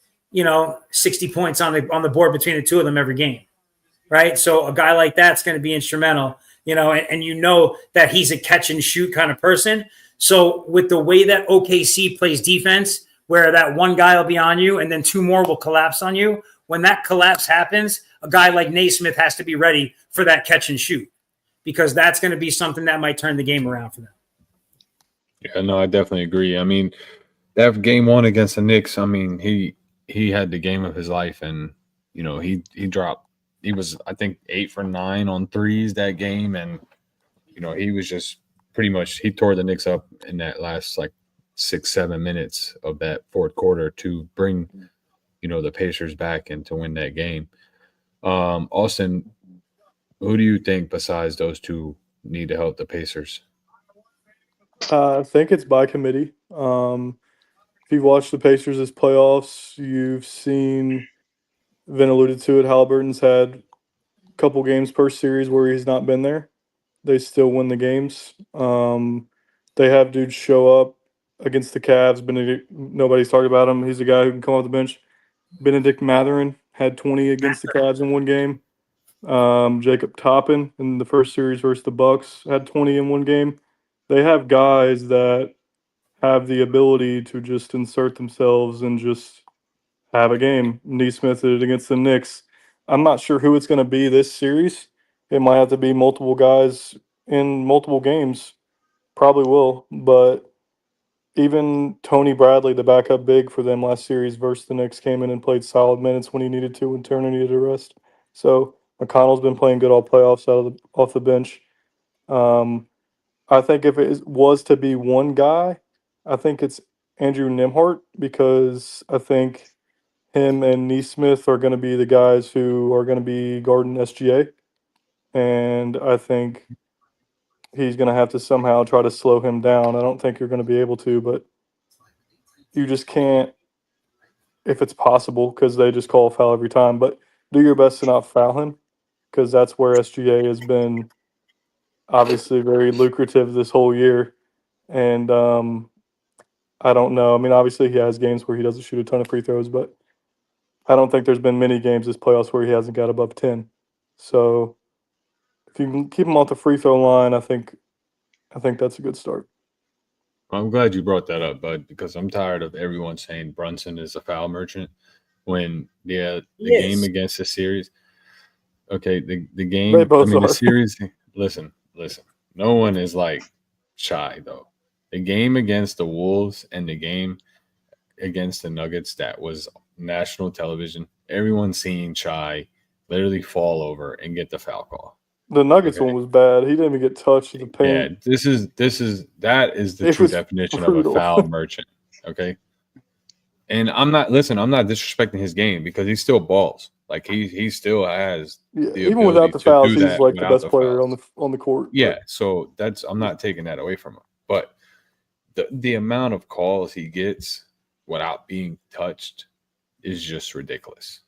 60 points on the board between the two of them every game. Right. So a guy like that's going to be instrumental, and that he's a catch and shoot kind of person. So with the way that OKC plays defense, where that one guy will be on you and then 2 more will collapse on you, when that collapse happens, a guy like Naismith has to be ready for that catch and shoot, because that's going to be something that might turn the game around for them. Yeah, no, I definitely agree. I mean, that game 1 against the Knicks, I mean, he had the game of his life, and, he dropped. He was, I think, 8 for 9 on threes that game. And, he was just pretty much – he tore the Knicks up in that last, 6-7 minutes of that fourth quarter to bring, the Pacers back and to win that game. Austin, who do you think besides those two need to help the Pacers? I think it's by committee. If you've watched the Pacers this playoffs, you've seen – Vin alluded to it. Halliburton's had a couple games per series where he's not been there. They still win the games. They have dudes show up against the Cavs. Nobody's talking about him. He's a guy who can come off the bench. Benedict Mathurin had 20 against the Cavs in one game. Jacob Toppin in the first series versus the Bucks had 20 in one game. They have guys that have the ability to just insert themselves and just have a game. Naismith did it against the Knicks. I'm not sure who it's going to be this series, It might have to be multiple guys in multiple games. Probably will, but even Tony Bradley, the backup big for them last series versus the Knicks, came in and played solid minutes when he needed to when Turner needed a rest. So McConnell's been playing good all playoffs off the bench. I think if it was to be one guy, I think it's Andrew Nimhart because I think him and Neesmith are going to be the guys who are going to be guarding SGA, and I think he's going to have to somehow try to slow him down. I don't think you're going to be able to, but you just can't if it's possible because they just call a foul every time. But do your best to not foul him because that's where SGA has been obviously very lucrative this whole year. And I don't know. I mean, obviously he has games where he doesn't shoot a ton of free throws, but I don't think there's been many games this playoffs where he hasn't got above 10. So if you can keep him off the free throw line, I think that's a good start. I'm glad you brought that up, bud, because I'm tired of everyone saying Brunson is a foul merchant when the game against the series. Okay, the game. They both the are. series. Listen. No one is like shy though. The game against the Wolves and the game against the Nuggets that was national television. Everyone's seeing Chai literally fall over and get the foul call. The Nuggets one was bad. He didn't even get touched in the paint. Yeah, that is the true definition brutal. Of a foul merchant. Okay. And I'm not disrespecting his game because he still balls. Like he still has even without the fouls, he's like the best player on the court. Yeah, so I'm not taking that away from him. But the amount of calls he gets without being touched is just ridiculous.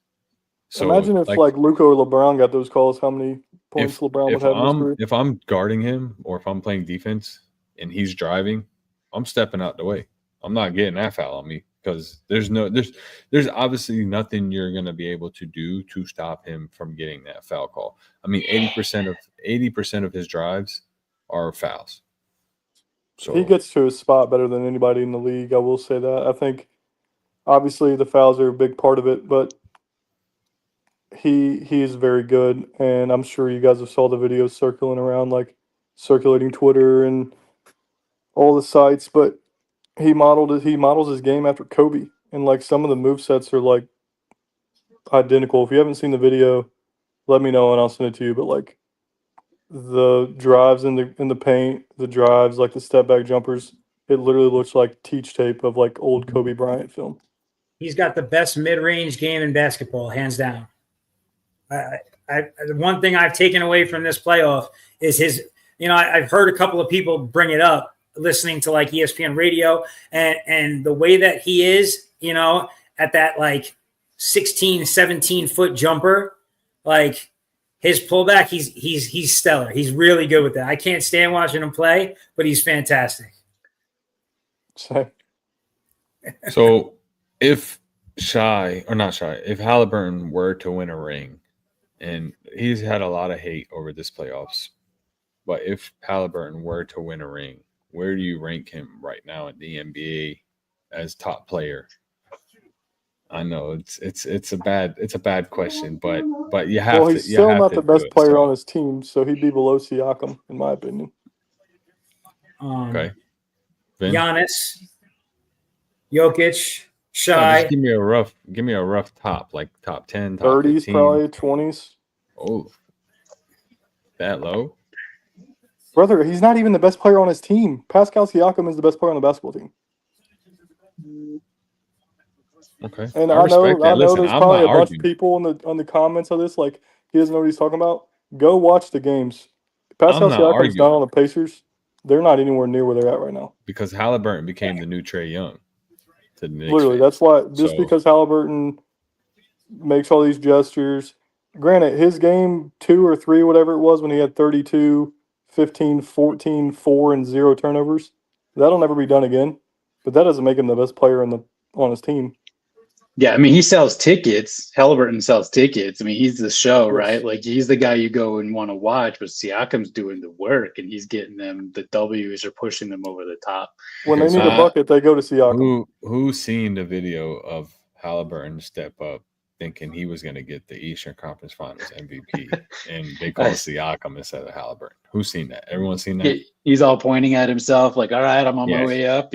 So imagine if like Luka or LeBron got those calls, how many points LeBron would have in his career? If I'm guarding him or if I'm playing defense and he's driving, I'm stepping out the way. I'm not getting that foul on me because there's obviously nothing you're going to be able to do to stop him from getting that foul call. I mean, 80% of his drives are fouls. So he gets to his spot better than anybody in the league. I will say that. I think obviously the fouls are a big part of it, but he is very good, and I'm sure you guys have saw the videos circulating Twitter and all the sites. But he models his game after Kobe, and like some of the movesets are like identical. If you haven't seen the video, let me know and I'll send it to you. But like the drives in the paint, the drives, like the step back jumpers, it literally looks like teach tape of like old Kobe Bryant film. He's got the best mid-range game in basketball, hands down. The one thing I've taken away from this playoff is his, I've heard a couple of people bring it up listening to like ESPN radio and the way that he is, at that like 16, 17 foot jumper, like his pullback, he's stellar. He's really good with that. I can't stand watching him play, but he's fantastic. So if Halliburton were to win a ring, and he's had a lot of hate over this playoffs, but if Halliburton were to win a ring, where do you rank him right now in the NBA as top player? I know it's a bad question, but you have to. Well, he's still not the best player on his team, so he'd be below Siakam, in my opinion. Okay. Giannis, Jokic, Shai. Just give me a rough top, like top 10, top 30s, 15. probably 20s. Oh, that low? Brother, he's not even the best player on his team. Pascal Siakam is the best player on the basketball team. Okay. And I know there's probably a bunch of people on the comments of this, like, he doesn't know what he's talking about. Go watch the games. Pascal Siakam's not on the Pacers. They're not anywhere near where they're at right now. Because Halliburton became the new Trae Young. To the Knicks literally, that's why. Because Halliburton makes all these gestures. Granted, his game 2 or 3, whatever it was, when he had 32, 15, 14, 4, and 0 turnovers, that'll never be done again. But that doesn't make him the best player on his team. Yeah, I mean, he sells tickets. Halliburton sells tickets. I mean, he's the show, right? Like, he's the guy you go and want to watch, but Siakam's doing the work, and he's getting them the W's or pushing them over the top. When they need a bucket, they go to Siakam. Who's seen the video of Halliburton step up thinking he was going to get the Eastern Conference Finals MVP, and they called Siakam instead of Halliburton. Who's seen that? Everyone's seen that? He's all pointing at himself like, all right, I'm on my way up.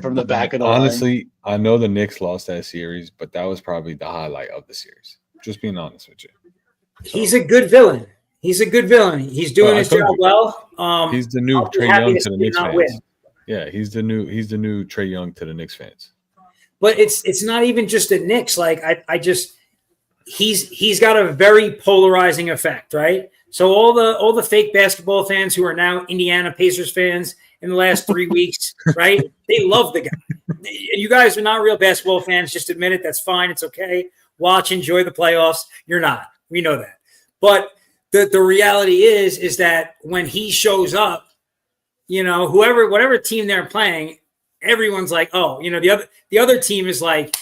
From the back of the line. Honestly, I know the Knicks lost that series, but that was probably the highlight of the series. Just being honest with you. So, he's a good villain. He's doing his job well. He's the new Trae Young to the Knicks fans. Yeah, he's the new Trae Young to the Knicks fans. But it's not even just the Knicks. Like he's got a very polarizing effect, right? So all the fake basketball fans who are now Indiana Pacers fans in the last 3 weeks, right? They love the guy. You guys are not real basketball fans. Just admit it. That's fine. It's okay. Watch, enjoy the playoffs. You're not. We know that. But the reality is that when he shows up, whatever team they're playing, everyone's like, oh, the other team is like,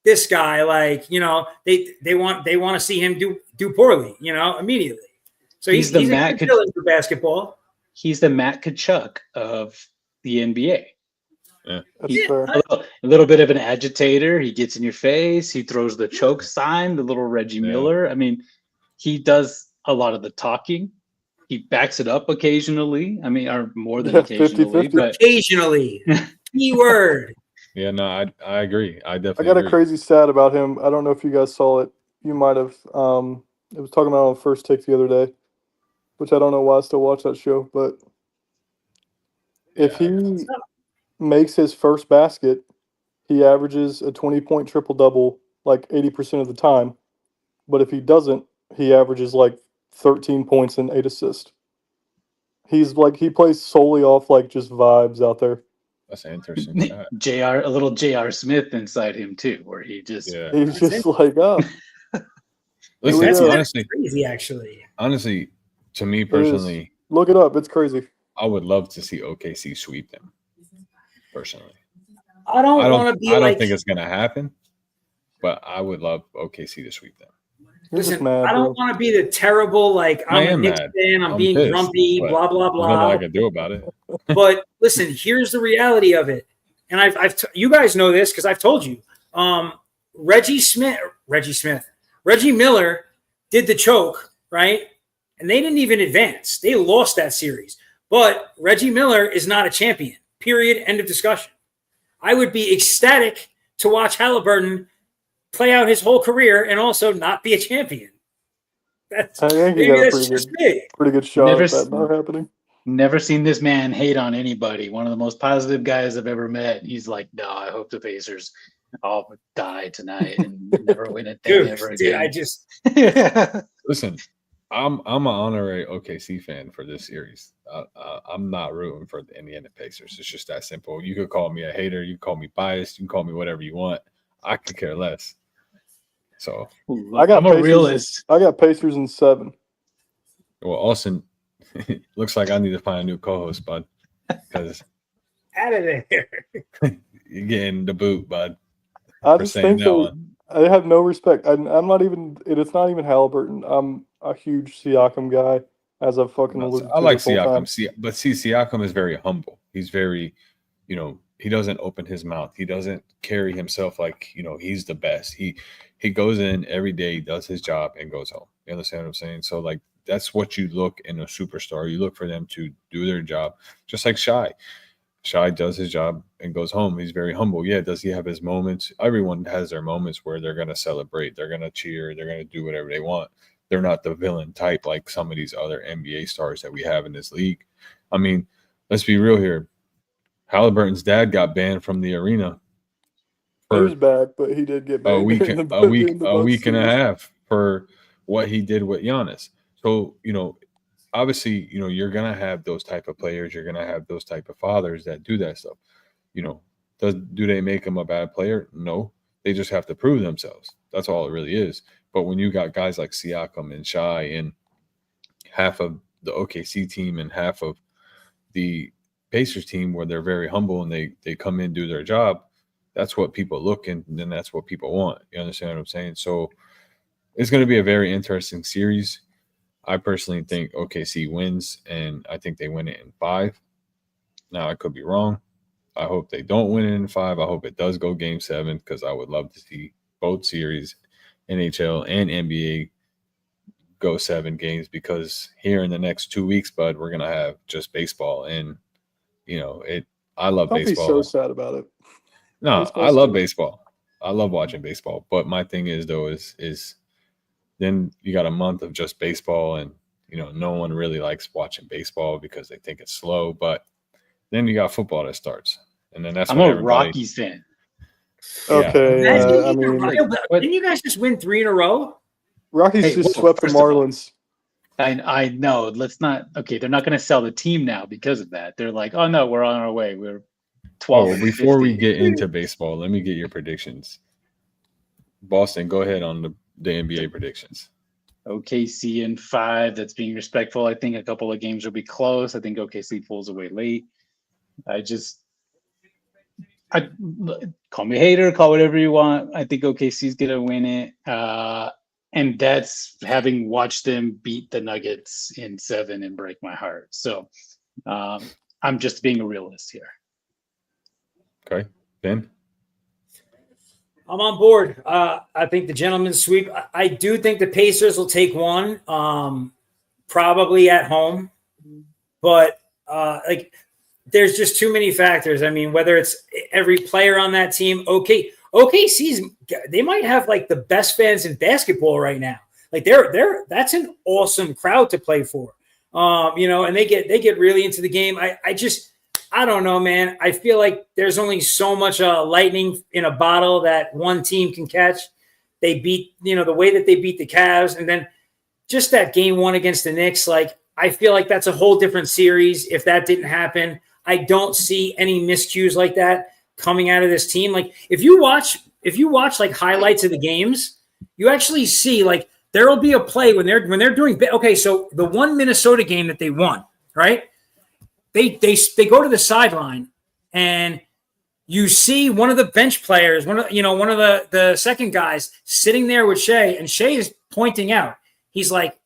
this guy, like, they want to see him do poorly, immediately. So he's a good villain for basketball. He's the Matt Kachuk of the NBA. Yeah. He's a little bit of an agitator. He gets in your face. He throws the choke sign, the little Reggie Miller. I mean, he does a lot of the talking. He backs it up occasionally. I mean, or more than occasionally. 50-50. But occasionally. Keyword. Yeah, no, I agree. I definitely got agree. a crazy stat about him. I don't know if you guys saw it. You might have. It was talking about on First Take the other day, which I don't know why I still watch that show. But if he makes his first basket, he averages a 20-point triple-double like 80% of the time. But if he doesn't, he averages like 13 points and 8 assists. He plays solely off like just vibes out there. That's an interesting stat. a little J.R. Smith inside him too, where he just he's just like, oh. Listen, That's honestly, crazy, actually. Honestly, to me personally, look it up. It's crazy. I would love to see OKC sweep them. Personally, I don't think it's gonna happen, but I would love OKC to sweep them. Listen, I don't want to be the terrible, like, I'm a Knicks fan, I'm being pissed, grumpy, blah, blah, blah. There's nothing I can do about it. But listen, here's the reality of it. And you guys know this because I've told you. Reggie Miller did the choke, right? And they didn't even advance. They lost that series. But Reggie Miller is not a champion. Period. End of discussion. I would be ecstatic to watch Halliburton play out his whole career and also not be a champion. That's pretty good shot at that not happening. Never seen this man hate on anybody. One of the most positive guys I've ever met. He's like, no, I hope the Pacers all die tonight and never win a thing ever again. Listen, I'm an honorary OKC fan for this series. I'm not rooting for the Indiana Pacers. It's just that simple. You could call me a hater. You can call me biased. You can call me whatever you want. I could care less. So I'm a realist. I got Pacers in 7. Well, Austin, looks like I need to find a new co-host, bud. Because out of there, you're getting the boot, bud. I just think I have no respect. I'm not even. It's not even Halliburton. I'm a huge Siakam guy, as I've fucking alluded to. I like Siakam, but Siakam is very humble. He's very, he doesn't open his mouth. He doesn't carry himself like he's the best. He goes in every day, does his job, and goes home. You understand what I'm saying? So like that's what you look in a superstar. You look for them to do their job, just like Shai. Shai does his job and goes home. He's very humble. Yeah, does he have his moments? Everyone has their moments where they're going to celebrate. They're going to cheer. They're going to do whatever they want. They're not the villain type like some of these other NBA stars that we have in this league. I mean, let's be real here. Halliburton's dad got banned from the arena. He was back, but he did get banned. A week and a half for what he did with Giannis. So, obviously, you're going to have those type of players. You're going to have those type of fathers that do that stuff. Do they make them a bad player? No. They just have to prove themselves. That's all it really is. But when you got guys like Siakam and Shai and half of the OKC team and half of the Pacers team where they're very humble and they come in, do their job, that's what people look and then that's what people want. You understand what I'm saying? So it's going to be a very interesting series. I personally think OKC wins, and I think they win it in 5. Now, I could be wrong. I hope they don't win it in 5. I hope it does go Game 7 because I would love to see both series NHL and NBA go 7 games, because here in the next 2 weeks, bud, we're gonna have just baseball. And I love Don't baseball. be so sad about it. No, Baseball's I love good. baseball. I love watching baseball. But my thing is though is then you got a month of just baseball, and no one really likes watching baseball because they think it's slow. But then you got football that starts, and then that's I'm when a everybody. Rockies fan. Yeah. Okay, Imagine I you mean, didn't you guys just win 3 in a row? Rockies Hey, just whoa, swept the first of all, Marlins. I know. Let's not. Okay, they're not going to sell the team now because of that. They're like, oh no, we're on our way. We're 12. Oh, before we 50. get into baseball, let me get your predictions. Boston, go ahead on the NBA predictions. OKC in 5. That's being respectful. I think a couple of games will be close. I think OKC pulls away late. I call me a hater, call whatever you want. I think OKC's gonna win it, and that's having watched them beat the Nuggets in 7 and break my heart. So I'm just being a realist here. Okay, Ben. I'm on board. I think the gentleman's sweep. I do think the Pacers will take one, probably at home, but there's just too many factors. I mean, whether it's every player on that team, OKC's they might have like the best fans in basketball right now. Like that's an awesome crowd to play for. And they get really into the game. I don't know, man. I feel like there's only so much lightning in a bottle that one team can catch. They beat, the way that they beat the Cavs, and then just that game 1 against the Knicks. Like, I feel like that's a whole different series. If that didn't happen, I don't see any miscues like that coming out of this team. Like, if you watch like highlights of the games, you actually see like there will be a play when they're doing. Okay, so the one Minnesota game that they won, right? They go to the sideline, and you see one of the bench players, one of the second guys sitting there with Shea, and Shea is pointing out. He's like,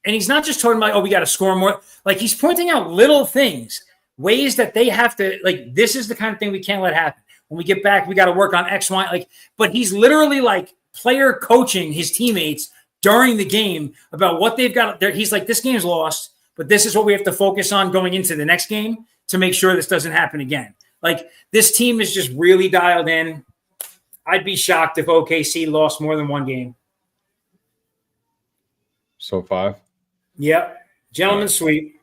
and he's not just talking about, we got to score more. Like, he's pointing out little things, ways that they have to, like, this is the kind of thing we can't let happen. When we get back, we got to work on X, Y. Like, but he's literally like player coaching his teammates during the game about what they've got there. He's like, this game's lost, but this is what we have to focus on going into the next game to make sure this doesn't happen again. Like, this team is just really dialed in. I'd be shocked if OKC lost more than 1 game. So 5? Yep. Gentleman's sweep.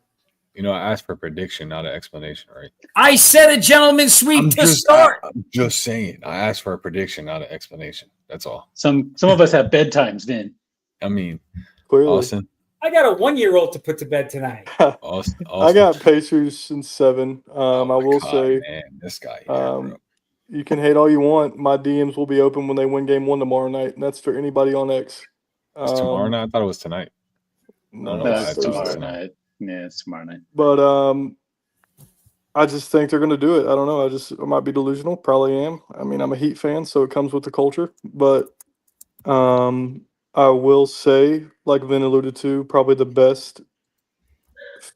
I asked for a prediction, not an explanation, right? I said a gentleman's sweep to start. I'm just saying. I asked for a prediction, not an explanation. That's all. Some of us have bedtimes, Vin. I mean, Clearly. Austin. I got a 1-year-old to put to bed tonight. Austin. I got Pacers in 7. I will God, say, man, this guy. Here, you can hate all you want. My DMs will be open when they win game 1 tomorrow night, and that's for anybody on X. It's tomorrow night. I thought it was tonight. No, That's it's tomorrow Thursday. night. Yeah, it's tomorrow night. But I just think they're going to do it. I don't know. I might be delusional. Probably am. I mean, I'm a Heat fan, so it comes with the culture. But I will say, like Vin alluded to, probably the best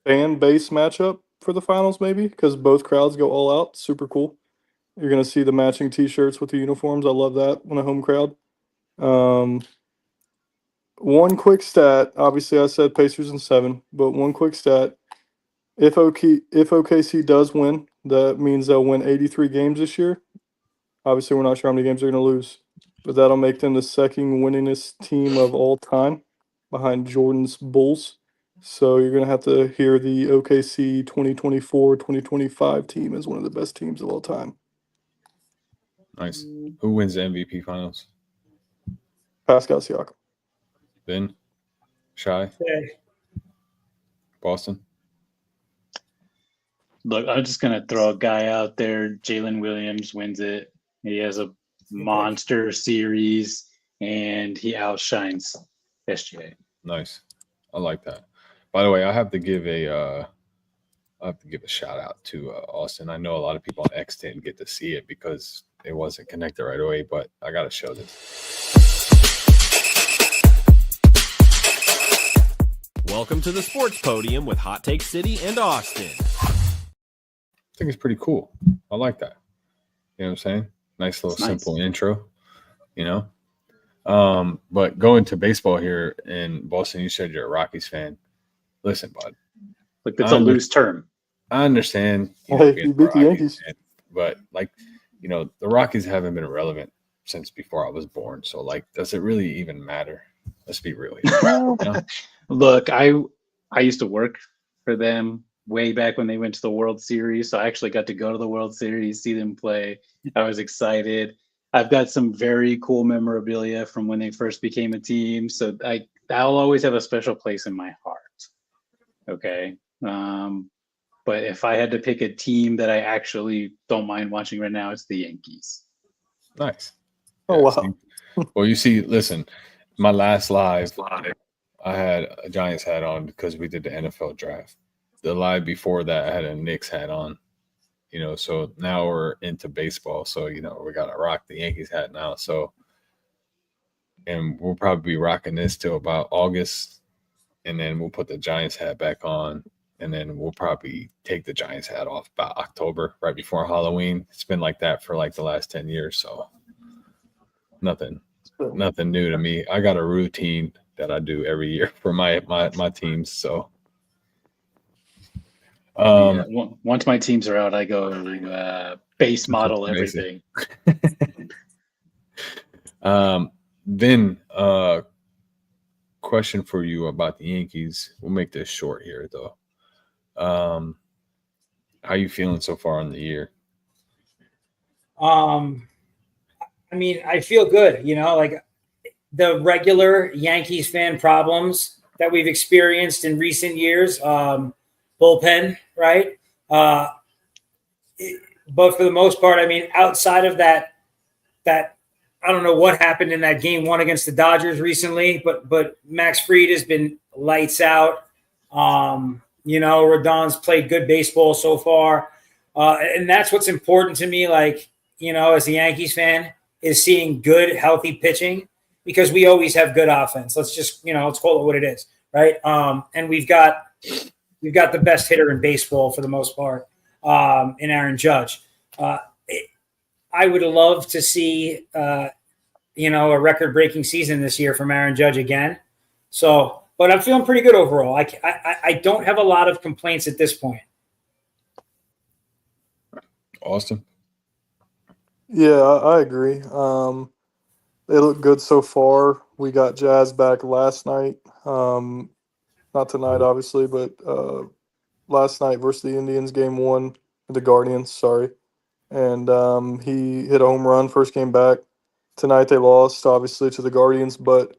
fan base matchup for the finals, maybe, because both crowds go all out. Super cool. You're going to see the matching T-shirts with the uniforms. I love that when a home crowd. One quick stat. Obviously, I said Pacers in 7, but one quick stat. If OKC does win, that means they'll win 83 games this year. Obviously, we're not sure how many games they're going to lose, but that'll make them the second winningest team of all time behind Jordan's Bulls. So you're going to have to hear the OKC 2024-2025 team as one of the best teams of all time. Nice. Who wins the MVP finals? Pascal Siakam. Ben? Shy? Okay. Boston? Look, I'm just going to throw a guy out there. Jalen Williams wins it. He has a monster series, and he outshines SGA. Nice. I like that. By the way, I have to give a shout out to Austin. I know a lot of people on X didn't get to see it because it wasn't connected right away, but I got to show this. Welcome to the Sports Podium with Hot Take City and Austin. I think it's pretty cool. I like that. You know what I'm saying? Nice little simple intro, But going to baseball here in Boston, you said you're a Rockies fan. Listen, bud. Like that's a loose term. I understand. Hey, you beat the Yankees. Fan, but the Rockies haven't been relevant since before I was born. So, does it really even matter? Let's be real here. Look, I used to work for them way back when they went to the World Series. So I actually got to go to the World Series, see them play. I was excited. I've got some very cool memorabilia from when they first became a team. So I'll always have a special place in my heart. Okay. But if I had to pick a team that I actually don't mind watching right now, it's the Yankees. Nice. Oh, wow. Well, you see, listen, my last live, I had a Giants hat on because we did the NFL draft. The live before that, I had a Knicks hat on. So now we're into baseball. So, we got to rock the Yankees hat now. So, and we'll probably be rocking this till about August. And then we'll put the Giants hat back on. And then we'll probably take the Giants hat off about October, right before Halloween. It's been like that for the last 10 years. So nothing new to me. I got a routine that I do every year for my teams. So once my teams are out, I go base model everything. Then question for you about the Yankees. We'll make this short here though. How you feeling so far in the year? I feel good, the regular Yankees fan problems that we've experienced in recent years, bullpen, right? But for the most part, outside of that I don't know what happened in that game 1 against the Dodgers recently, but Max Fried has been lights out. Rodon's played good baseball so far. And that's what's important to me, as a Yankees fan, is seeing good, healthy pitching, because we always have good offense. Let's just, let's call it what it is, right? And we've got the best hitter in baseball for the most part, in Aaron Judge. I would love to see, a record-breaking season this year from Aaron Judge again. So, but I'm feeling pretty good overall. I don't have a lot of complaints at this point. Austin? Yeah, I agree. They look good so far. We got Jazz back last night. Not tonight, obviously, but last night versus the Indians, game 1, the Guardians, sorry. And he hit a home run first game back. Tonight they lost, obviously, to the Guardians, but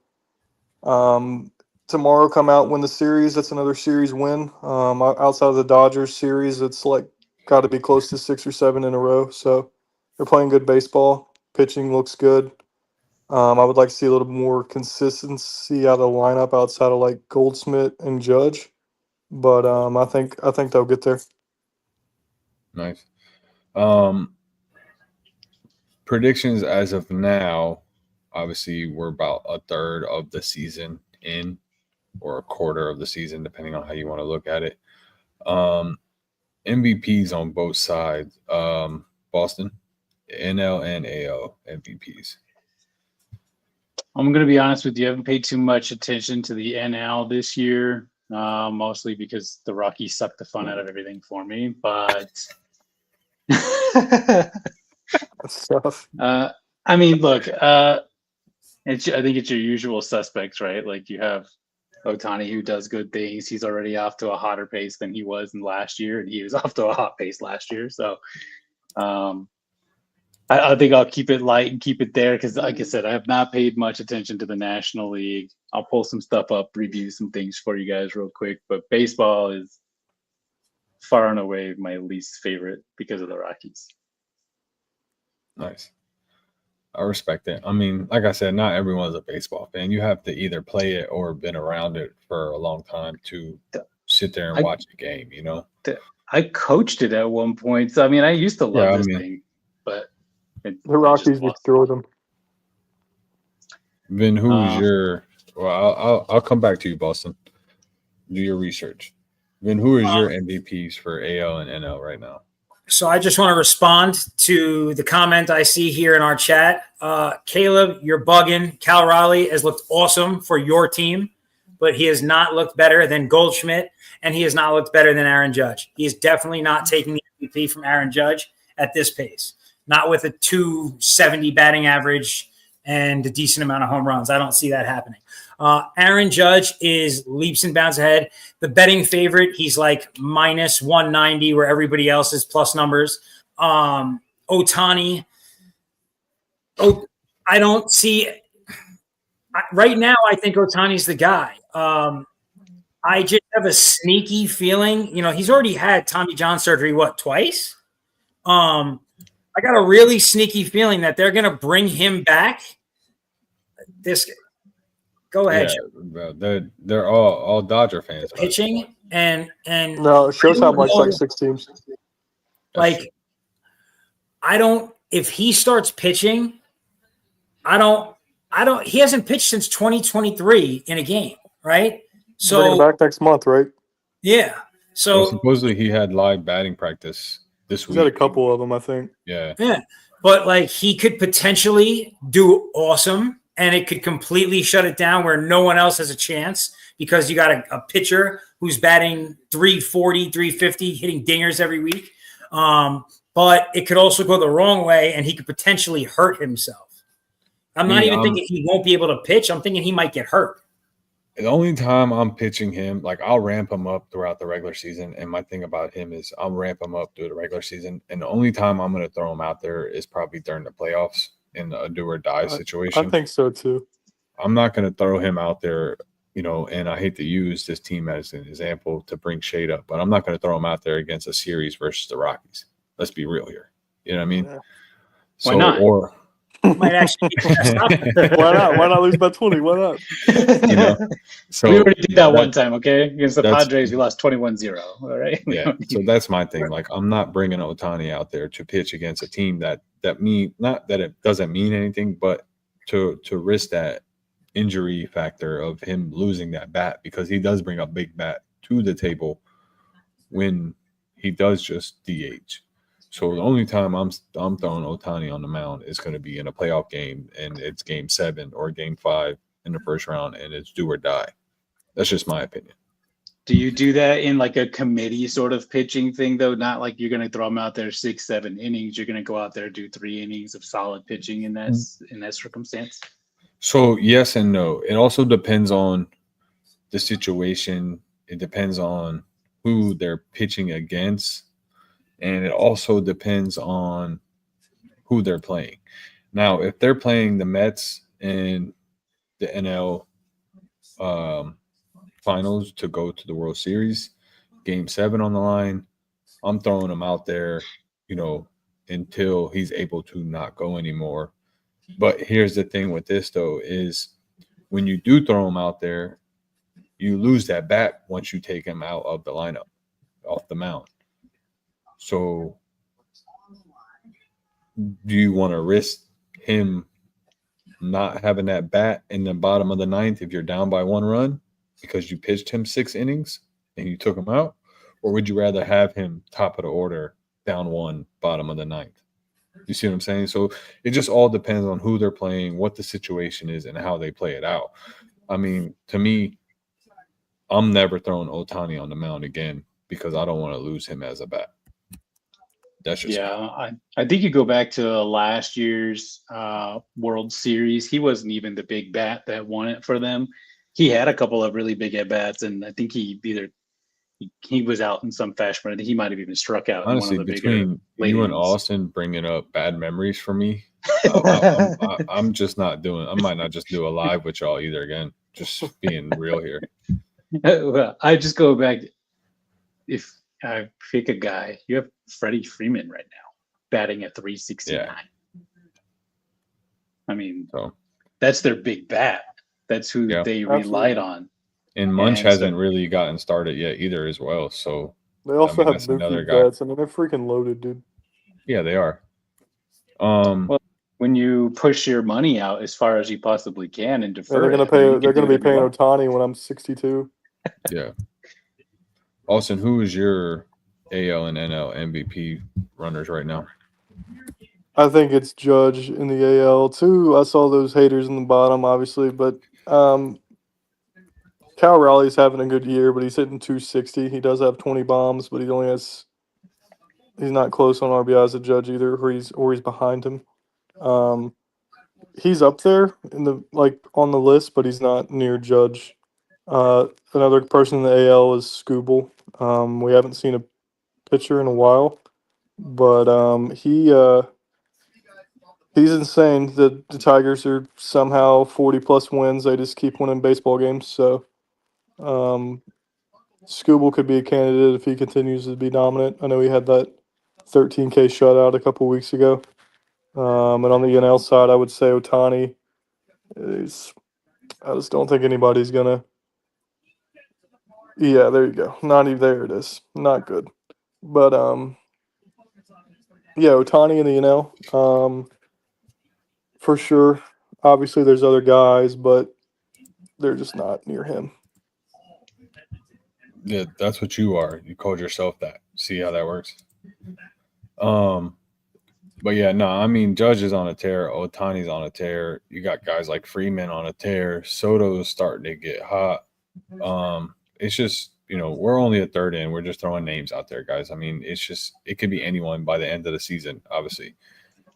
tomorrow come out, win the series. That's another series win. Outside of the Dodgers series, it's got to be close to 6 or 7 in a row. So they're playing good baseball. Pitching looks good. I would like to see a little more consistency out of the lineup outside of Goldschmidt and Judge, but I think they'll get there. Nice. Predictions as of now, obviously we're about a third of the season in, or a quarter of the season, depending on how you want to look at it. MVPs on both sides. Boston, NL and AL MVPs. I'm going to be honest with you. I haven't paid too much attention to the NL this year, mostly because the Rockies sucked the fun out of everything for me. But That's tough. look, I think it's your usual suspects, right? You have Ohtani, who does good things. He's already off to a hotter pace than he was in last year, and he was off to a hot pace last year. So I think I'll keep it light and keep it there because, like I said, I have not paid much attention to the National League. I'll pull some stuff up, review some things for you guys real quick. But baseball is far and away my least favorite because of the Rockies. Nice. I respect it. Like I said, not everyone's a baseball fan. You have to either play it or been around it for a long time to sit there and watch the game, I coached it at one point. So, I used to love this thing, but the Rockies destroyed them. Vin, who's your – well, I'll come back to you, Boston. Do your research. Vin, who is your MVPs for AL and NL right now? So I just want to respond to the comment I see here in our chat. Caleb, you're bugging. Cal Raleigh has looked awesome for your team, but he has not looked better than Goldschmidt, and he has not looked better than Aaron Judge. He is definitely not taking the MVP from Aaron Judge at this pace, not with a 270 batting average and a decent amount of home runs. I don't see that happening. Aaron Judge is leaps and bounds ahead. The betting favorite, he's like minus 190 where everybody else is plus numbers. Ohtani, I don't see – right now I think Ohtani's the guy. I just have a sneaky feeling. He's already had Tommy John surgery, twice? I got a really sneaky feeling that they're going to bring him back. Go ahead. Yeah, they're all Dodger fans. Pitching and no, Showtime likes like 6 teams. Like, I don't. If he starts pitching, I don't. He hasn't pitched since 2023 in a game, right? So bring him back next month, right? Yeah. So well, supposedly he had live batting practice this week. He's had a couple of them, I think. Yeah. But like he could potentially do awesome. And it could completely shut it down where no one else has a chance because you got a pitcher who's batting 340, 350, hitting dingers every week. But it could also go the wrong way, and he could potentially hurt himself. I'm not even thinking he won't be able to pitch. I'm thinking he might get hurt. The only time I'm pitching him, like I'll ramp him up throughout the regular season. And my thing about him is I'll ramp him up through the regular season. And the only time I'm going to throw him out there is probably during the playoffs. In a do or die situation. I think so too. I'm not going to throw him out there, and I hate to use this team as an example to bring shade up, but I'm not going to throw him out there against a series versus the Rockies. Let's be real here. You know what I mean? Yeah. Why not? Or might actually Why not? Why not lose by 20? Why not? So we already did that one time, okay? Against the Padres, we lost 21-0. All right. Yeah. So that's my thing. Like, I'm not bringing Ohtani out there to pitch against a team that not that it doesn't mean anything, but to risk that injury factor of him losing that bat, because he does bring a big bat to the table when he does just DH. So the only time I'm throwing Ohtani on the mound is going to be in a playoff game, and it's Game 7 or Game 5 in the first round, and it's do or die. That's just my opinion. Do you do that in like a committee sort of pitching thing, though? Not like you're going to throw them out there 6-7 innings. You're going to go out there and do 3 innings of solid pitching in that circumstance. So yes and no. It also depends on the situation. It depends on who they're pitching against, and it also depends on who they're playing. Now, if they're playing the Mets in the NL Finals to go to the World Series, Game 7 on the line, I'm throwing him out there, until he's able to not go anymore. But here's the thing with this, though, is when you do throw him out there, you lose that bat once you take him out of the lineup, off the mound. So do you want to risk him not having that bat in the bottom of the 9th if you're down by 1 run because you pitched him 6 innings and you took him out? Or would you rather have him top of the order, down 1, bottom of the 9th? You see what I'm saying? So it just all depends on who they're playing, what the situation is, and how they play it out. I mean, to me, I'm never throwing Ohtani on the mound again because I don't want to lose him as a bat. That's just I think you go back to last year's World Series. He wasn't even the big bat that won it for them. He had a couple of really big at bats, and I think he was out in some fashion, but I think he might have even struck out. Honestly, in one of the between you and Austin bringing up bad memories for me, I'm just not doing. I might not just do a live with y'all either again. Just being real here. Well, I just go back. If I pick a guy, you have Freddie Freeman right now, batting at 369. Yeah. I mean, that's their big bat. That's who they relied on. And Munch hasn't really gotten started yet either as well. So they also have another bats. I mean, they're freaking loaded, dude. Yeah, they are. Well, when you push your money out as far as you possibly can and defer, they're gonna be paying Ohtani when I'm 62. Yeah. Austin, who is your AL and NL MVP runners right now? I think it's Judge in the AL too. I saw those haters in the bottom, obviously, but Cal Raleigh's having a good year, but he's hitting 260. He does have 20 bombs, but he's not close on RBIs to Judge either, or he's behind him. He's up there on the list, but he's not near Judge. Another person in the AL is Scooble. We haven't seen a pitcher in a while, but he's insane. The Tigers are somehow 40 plus wins. They just keep winning baseball games. So Scooble could be a candidate if he continues to be dominant. I know he had that 13K shutout a couple weeks ago. And on the NL side, I would say Ohtani. I just don't think anybody's gonna. Yeah, there you go. Not even there. It is not good, but yeah, Ohtani in the NL, for sure. Obviously, there's other guys, but they're just not near him. Yeah, that's what you are. You called yourself that. See how that works? But yeah, no, I mean, Judge is on a tear. Ohtani's on a tear. You got guys like Freeman on a tear. Soto's starting to get hot. It's just, we're only a third in. We're just throwing names out there, guys. I mean, it could be anyone by the end of the season, obviously.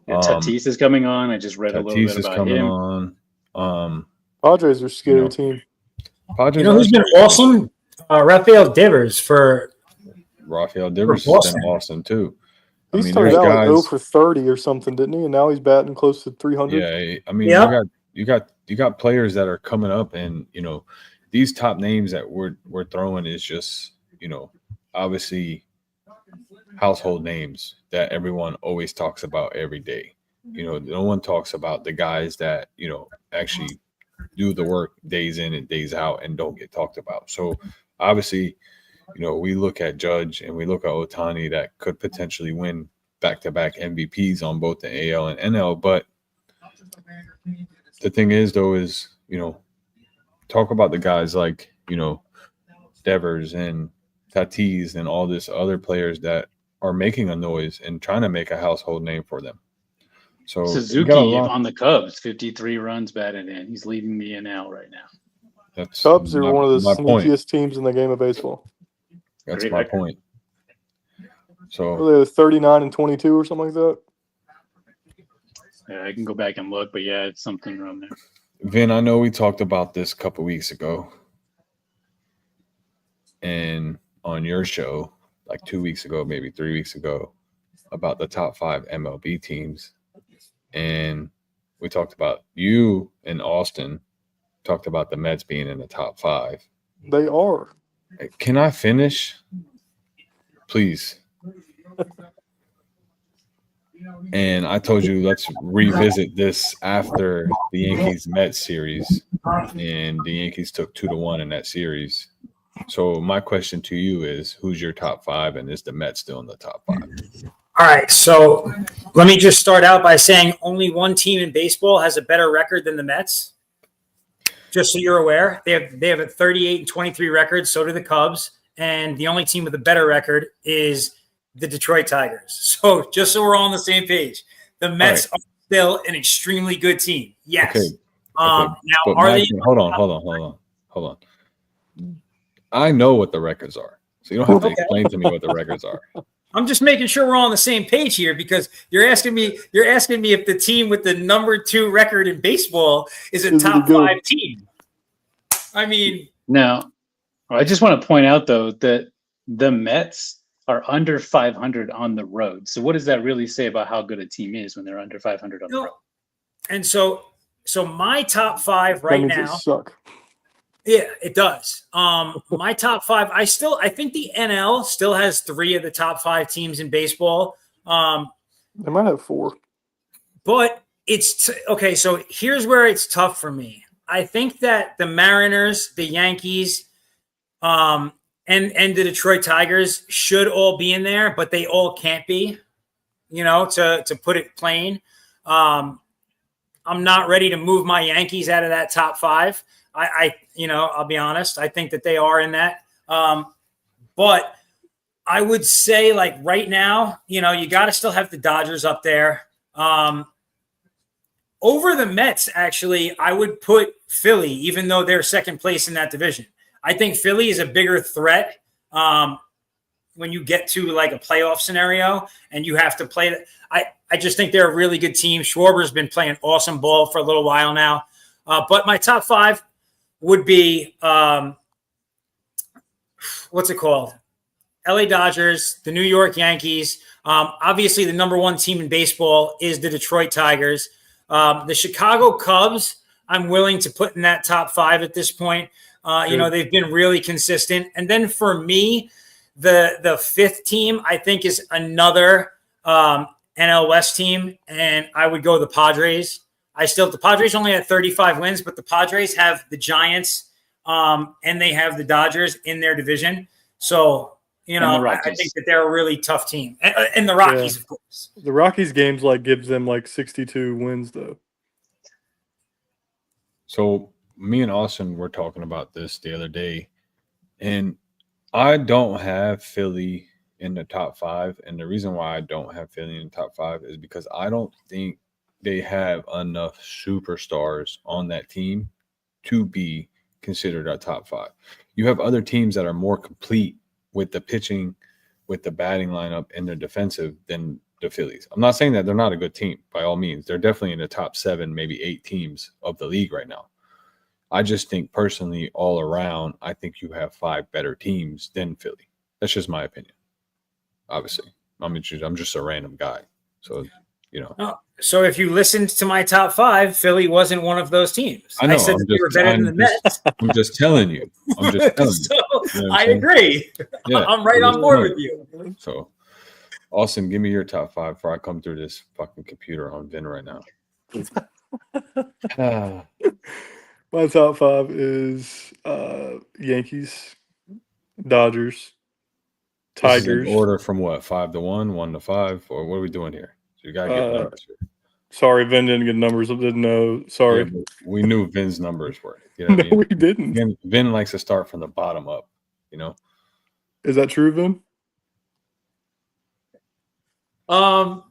Yeah, Tatis is coming on. I just read a little bit about him. Padres are a scary team. Padres who's been awesome? Rafael Devers has been awesome too. He started out like 0 for 30 or something, didn't he? And now he's batting close to 300. Yeah, I mean, you got players that are coming up, and these top names that we're throwing is just obviously household names that everyone always talks about every day. No one talks about the guys that actually do the work days in and days out and don't get talked about. So obviously, we look at Judge and we look at Ohtani that could potentially win back-to-back MVPs on both the AL and NL. But the thing is, though, is, talk about the guys like, Devers and Tatis and all this other players that are making a noise and trying to make a household name for them. So Suzuki on the Cubs, 53 runs batted in. He's leading the NL right now. Cubs are one of the sneakiest teams in the game of baseball. That's my point. So they're 39 and 22 or something like that. Yeah, I can go back and look, but yeah, it's something around there. Vin, I know we talked about this a couple weeks ago, and on your show, like 2 weeks ago, maybe 3 weeks ago, about the top 5 MLB teams, and we talked about you and Austin talked about the Mets being in the top 5. They are. Can I finish, please? And I told you let's revisit this after the Yankees-Mets series, and the Yankees took 2-1 in that series. So my question to you is, who's your top 5, and is the Mets still in the top 5? All right, so let me just start out by saying only one team in baseball has a better record than the Mets. Just so you're aware, they have a 38-23 record. So do the Cubs, and the only team with a better record is the Detroit Tigers. So just so we're all on the same page, the Mets are still an extremely good team. Yes. Okay. Now, are they? Hold on. I know what the records are, so you don't have to explain to me what the records are. I'm just making sure we're all on the same page here, because you're asking me if the team with the number 2 record in baseball is a top 5 team. I mean, no. I just want to point out though that the Mets are under 500 on the road. So what does that really say about how good a team is when they're under 500 on the road? And so my top 5 right now suck. Yeah, it does. My top 5, I think the NL still has 3 of the top 5 teams in baseball. They might have 4. But it's okay. So here's where it's tough for me. I think that the Mariners, the Yankees, and the Detroit Tigers should all be in there, but they all can't be, to put it plain. I'm not ready to move my Yankees out of that top 5. I'll be honest. I think that they are in that. But I would say, like, right now, you got to still have the Dodgers up there. Over the Mets, actually, I would put Philly, even though they're second place in that division. I think Philly is a bigger threat when you get to, like, a playoff scenario and you have to play. I just think they're a really good team. Schwarber's been playing awesome ball for a little while now. But my top 5 would be, what's it called? LA Dodgers, the New York Yankees. Obviously, the number 1 team in baseball is the Detroit Tigers. The Chicago Cubs, I'm willing to put in that top 5 at this point. They've been really consistent. And then for me, the 5th team, I think, is another NL West team, and I would go the Padres. The Padres only had 35 wins, but the Padres have the Giants and they have the Dodgers in their division. So, I think that they're a really tough team. And the Rockies, of course. The Rockies games gives them 62 wins though. So me and Austin were talking about this the other day, and I don't have Philly in the top 5. And the reason why I don't have Philly in the top 5 is because I don't think they have enough superstars on that team to be considered a top 5. You have other teams that are more complete with the pitching, with the batting lineup, and their defensive than the Phillies. I'm not saying that they're not a good team by all means. They're definitely in the top 7, maybe 8 teams of the league right now. I just think personally, all around, I think you have 5 better teams than Philly. That's just my opinion. Obviously, I'm just a random guy. So, So if you listened to my top 5, Philly wasn't one of those teams. I know. I said that they were better than the Mets. I'm just telling you. So I agree. Yeah, I'm right on board with you. So, Austin, give me your top 5 before I come through this fucking computer on Vin right now. My top 5 is Yankees, Dodgers, Tigers. This is in order from what? 5 to 1, 1 to 5, or what are we doing here? So you gotta get numbers here. Sorry, Vin didn't get numbers. I didn't know. Sorry. Yeah, we knew Vin's numbers were. You know what I mean? We didn't. Vin likes to start from the bottom up. Is that true, Vin? So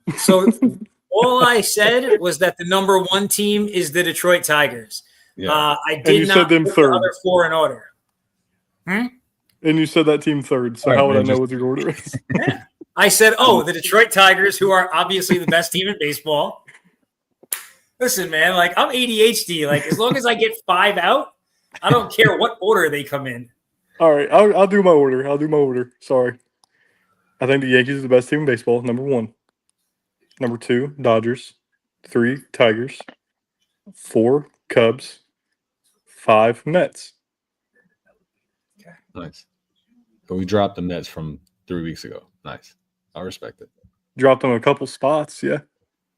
all I said was that the number 1 team is the Detroit Tigers. Yeah. I did not them put third. the other 4 in order. And you said that team third. So All right, how would man, I know what your order is? Yeah. I said, the Detroit Tigers, who are obviously the best team in baseball. Listen, man, I'm ADHD. As long as I get 5 out, I don't care what order they come in. All right, I'll do my order. Sorry. I think the Yankees are the best team in baseball, number 1. Number 2, Dodgers. 3, Tigers. 4, Cubs. 5, Mets. Nice. So we dropped the Mets from 3 weeks ago. Nice. I respect it. Dropped them a couple spots, yeah.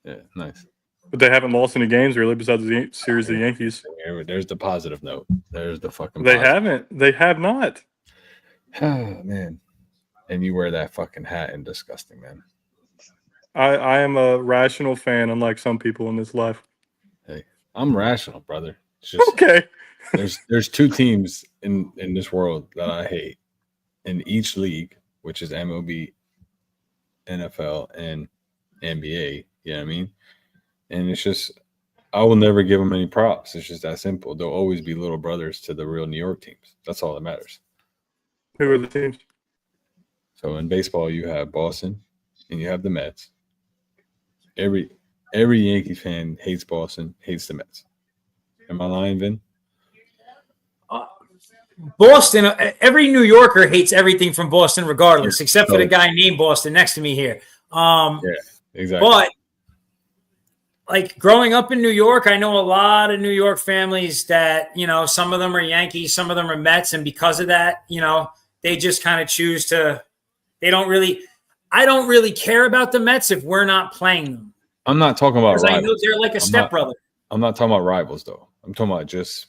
Yeah, nice. But they haven't lost any games really besides the series of the Yankees. There's the positive note. There's the fucking They positive. haven't. They have not. Oh, man. And you wear that fucking hat and disgusting, man. I am a rational fan, unlike some people in this life. Hey, I'm rational, brother. It's just Okay. there's 2 teams in this world that I hate in each league, which is MLB, NFL, and NBA. You know what I mean? And it's just, I will never give them any props. It's just that simple. They'll always be little brothers to the real New York teams. That's all that matters. Who are the teams? So in baseball, you have Boston and you have the Mets. Every Yankees fan hates Boston, hates the Mets. Am I lying, Vin? Boston, every New Yorker hates everything from Boston regardless, except for the guy named Boston next to me here. Yeah, exactly. But growing up in New York, I know a lot of New York families that, some of them are Yankees, some of them are Mets. And because of that, they just kind of choose to, I don't really care about the Mets if we're not playing them. I'm not talking about rivals. I know they're like a stepbrother. I'm not talking about rivals, though. I'm talking about just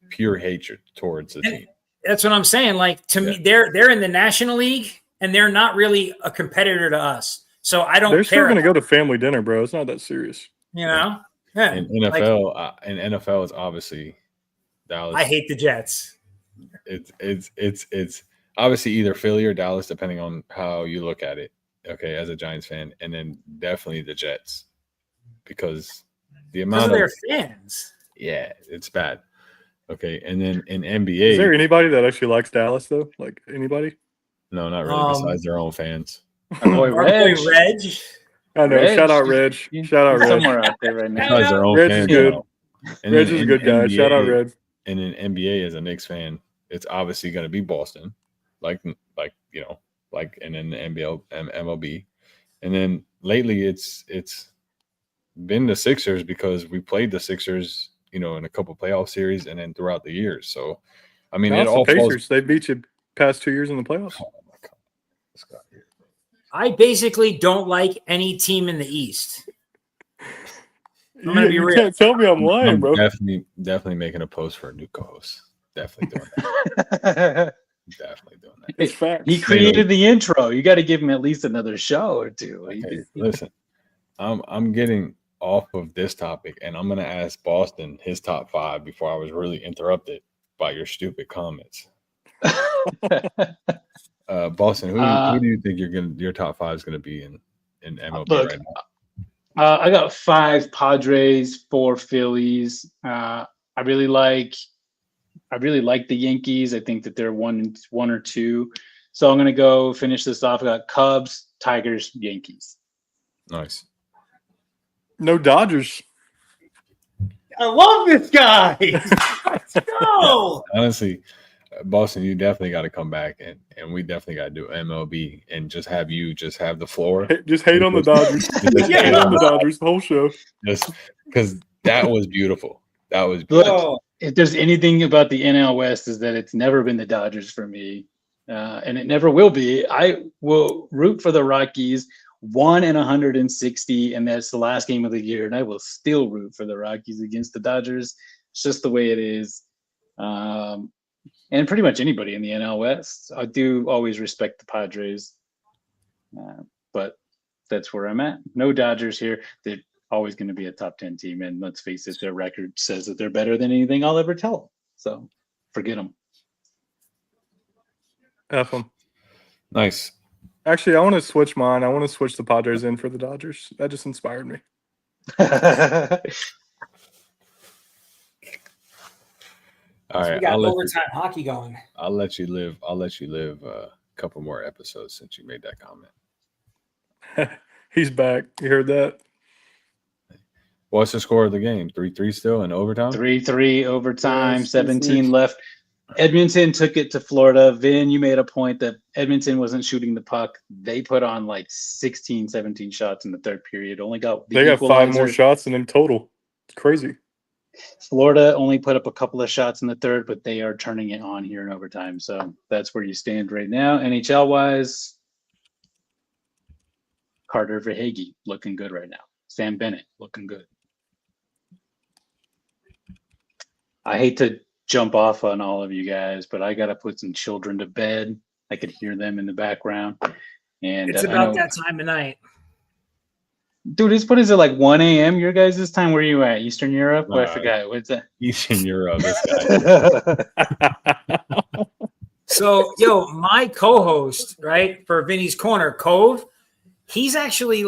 pure hatred towards the team. That's what I'm saying. To me, they're in the National League, and they're not really a competitor to us. So I don't care. They're still going to go to family dinner, bro. It's not that serious. Yeah. In NFL, it's obviously Dallas. I hate the Jets. It's obviously either Philly or Dallas, depending on how you look at it. Okay, as a Giants fan, and then definitely the Jets because the Because amount of of their fans. yeah, it's bad. Okay, and then in Is NBA, there anybody that actually likes Dallas though? Like anybody? no, not really. Besides their own fans. Our boy Our boy Reg. Reg. I know. Reg, Shout out he's- Reg. he's- Shout out he's Reg. somewhere out there right now. Besides their own Reg is fans, good. no. And Reg then is a in good guy. Shout out NBA Reg. And in NBA, as a Knicks fan, it's obviously going to be Boston, like and then the MLB, and then lately it's been the Sixers because we played the Sixers, in a couple playoff series, and then throughout the years. So, I mean, Now it it's all the falls. Pacers. They beat you past 2 years in the playoffs. Oh my god, this guy here. I basically don't like any team in the East. I'm gonna be You real. can't tell me I'm lying, I'm bro. definitely making a post for a new co-host. Definitely doing that. Definitely doing that. It's facts. He created the intro. You got to give him at least another show or two. Okay, listen, I'm getting off of this topic, and I'm gonna ask Boston his top 5 before I was really interrupted by your stupid comments. Boston, who do you think your top 5 is gonna be in MLB Look, right now? I got 5 Padres, 4 Phillies. I really like the Yankees. I think that they're one or two. So I'm gonna go finish this off. I got Cubs, Tigers, Yankees. Nice. No Dodgers. I love this guy. Let's go. Honestly, Boston, you definitely got to come back, and we definitely got to do MLB and just have the floor. Just hate on the Dodgers. Just Yeah. Hate on the Dodgers the whole show. Just because that was beautiful. That was beautiful. Oh, If there's anything about the NL West is that it's never been the Dodgers for me, and it never will be. I will root for the Rockies 1 in 160, and that's the last game of the year, and I will still root for the Rockies against the Dodgers. It's just the way it is. And pretty much anybody in the NL West. I do always respect the Padres, but that's where I'm at. No Dodgers here. They're always going to be a top 10 team, and let's face it, their record says that they're better than anything I'll ever tell them. So forget them. F them. Nice. Actually, I want to switch mine. I want to switch the Padres in for the Dodgers. That just inspired me. All we right, got overtime hockey going. I'll let you live. A couple more episodes since you made that comment. He's back. You heard that? What's the score of the game? 3-3 still in overtime? 3-3 overtime, Yes, 17 3-3. left. Edmonton took it to Florida. Vin, you made a point that Edmonton wasn't shooting the puck. They put on like 16, 17 shots in the third period. Only got the They got 5 more equalizer. shots than in total. It's crazy. Florida only put up a couple of shots in the third, but they are turning it on here in overtime. So that's where you stand right now. NHL wise, Carter Verhaeghe looking good right now. Sam Bennett looking good. I hate to jump off on all of you guys, but I got to put some children to bed. I could hear them in the background. And It's I about know- that time of night. Dude, what is it, like 1 a.m. your guys' time? Where are you at? Eastern Europe? I forgot. What's that? Eastern Europe. This guy. So, my co-host, right, for Vinny's Corner, Cove, he's actually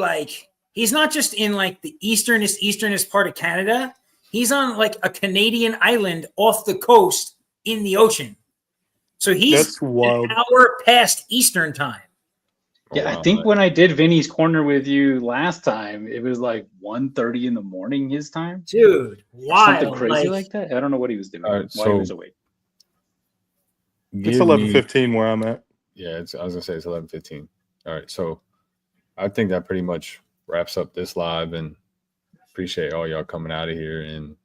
he's not just in the easternest part of Canada. He's on a Canadian island off the coast in the ocean. So he's That's wild. an hour past Eastern time. Yeah, Wow, I think man. when I did Vinny's Corner with you last time, it was like 1:30 in the morning his time. Dude, wild. Something crazy like that. I don't know what he was doing. All right, Why he so- was awake. It's Give me- 11:15 where I'm at. Yeah, I was gonna say it's 11:15. All right, so I think that pretty much wraps up this live, and appreciate all y'all coming out of here and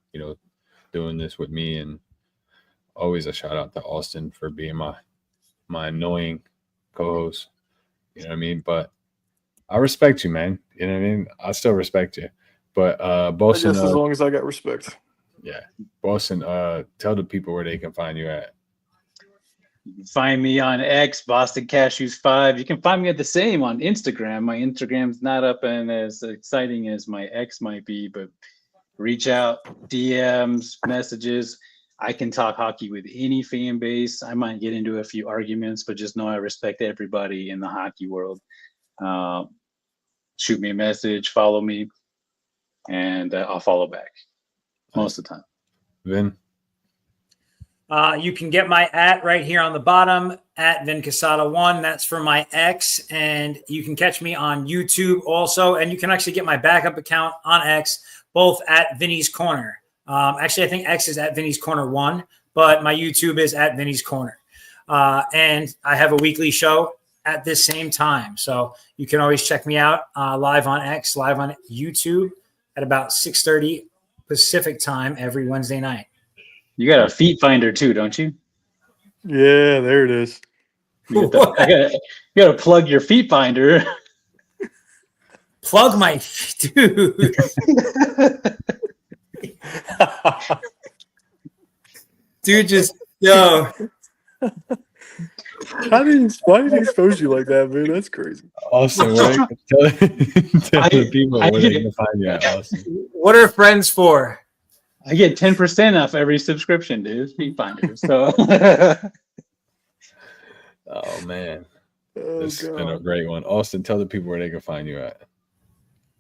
doing this with me. And always a shout out to Austin for being my annoying co-host. You know what I mean? But I respect you, man. You know what I mean? I still respect you. But I Boston, guess as long as I got respect. yeah, Boston. Tell the people where they can find you at. You can find me on X, Boston Cashews 5. You can find me at the same on Instagram. My Instagram's not up and as exciting as my X might be, but reach out, DMs, messages. I can talk hockey with any fan base. I might get into a few arguments, but just know I respect everybody in the hockey world. Shoot me a message, follow me, and I'll follow back most of the time. Vin? You can get my @ right here on the bottom, @VinCasada1. That's for my X. And you can catch me on YouTube also. And you can actually get my backup account on X, both @Vinny's Corner. Actually, I think X is @Vinny's Corner 1, but my YouTube is @Vinny's Corner. And I have a weekly show at this same time. So you can always check me out live on X, live on YouTube at about 6:30 Pacific time every Wednesday night. You got a feet finder too, don't you? Yeah, there it is. You gotta plug your feet finder. Plug my dude. Dude, just yo. Why did he expose you like that, man? That's crazy. Austin, tell the people where they can find you at, Austin. What are friends for? I get 10% off every subscription, dude. Feet finder. So Oh man. Oh, This has God. been a great one. Austin, tell the people where they can find you at.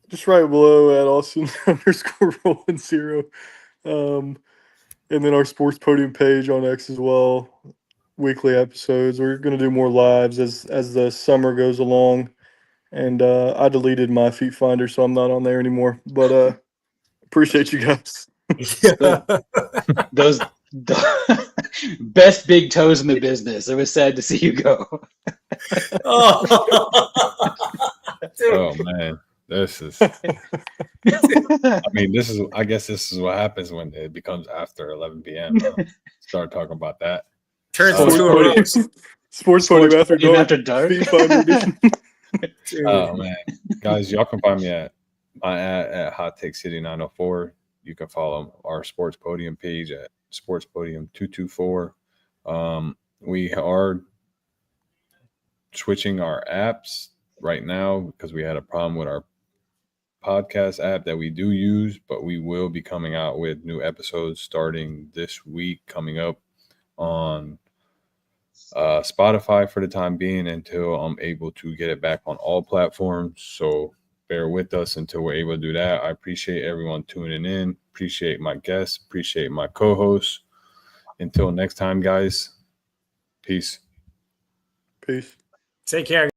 Just right below at Austin _Rolling0. And then our Sports Podium page on X as well. Weekly episodes. We're going to do more lives as the summer goes along. And I deleted my feet finder, so I'm not on there anymore. But appreciate you guys. those best big toes in the business. It was sad to see you go. Oh man. This is I guess this is what happens when it becomes after 11 p.m. Start talking about that. Turns into a roast. Sports Podium after dark. After dark. Feet finder edition. Oh man. Guys, y'all can find me at my at Hot Take City 904. You can follow our Sports Podium page at Sports Podium 224. We are switching our apps right now because we had a problem with our podcast app that we do use, but we will be coming out with new episodes starting this week, coming up on Spotify for the time being until I'm able to get it back on all platforms. So bear with us until we're able to do that. I appreciate everyone tuning in. Appreciate my guests. Appreciate my co-hosts. Until next time, guys. Peace. Peace. Take care, guys.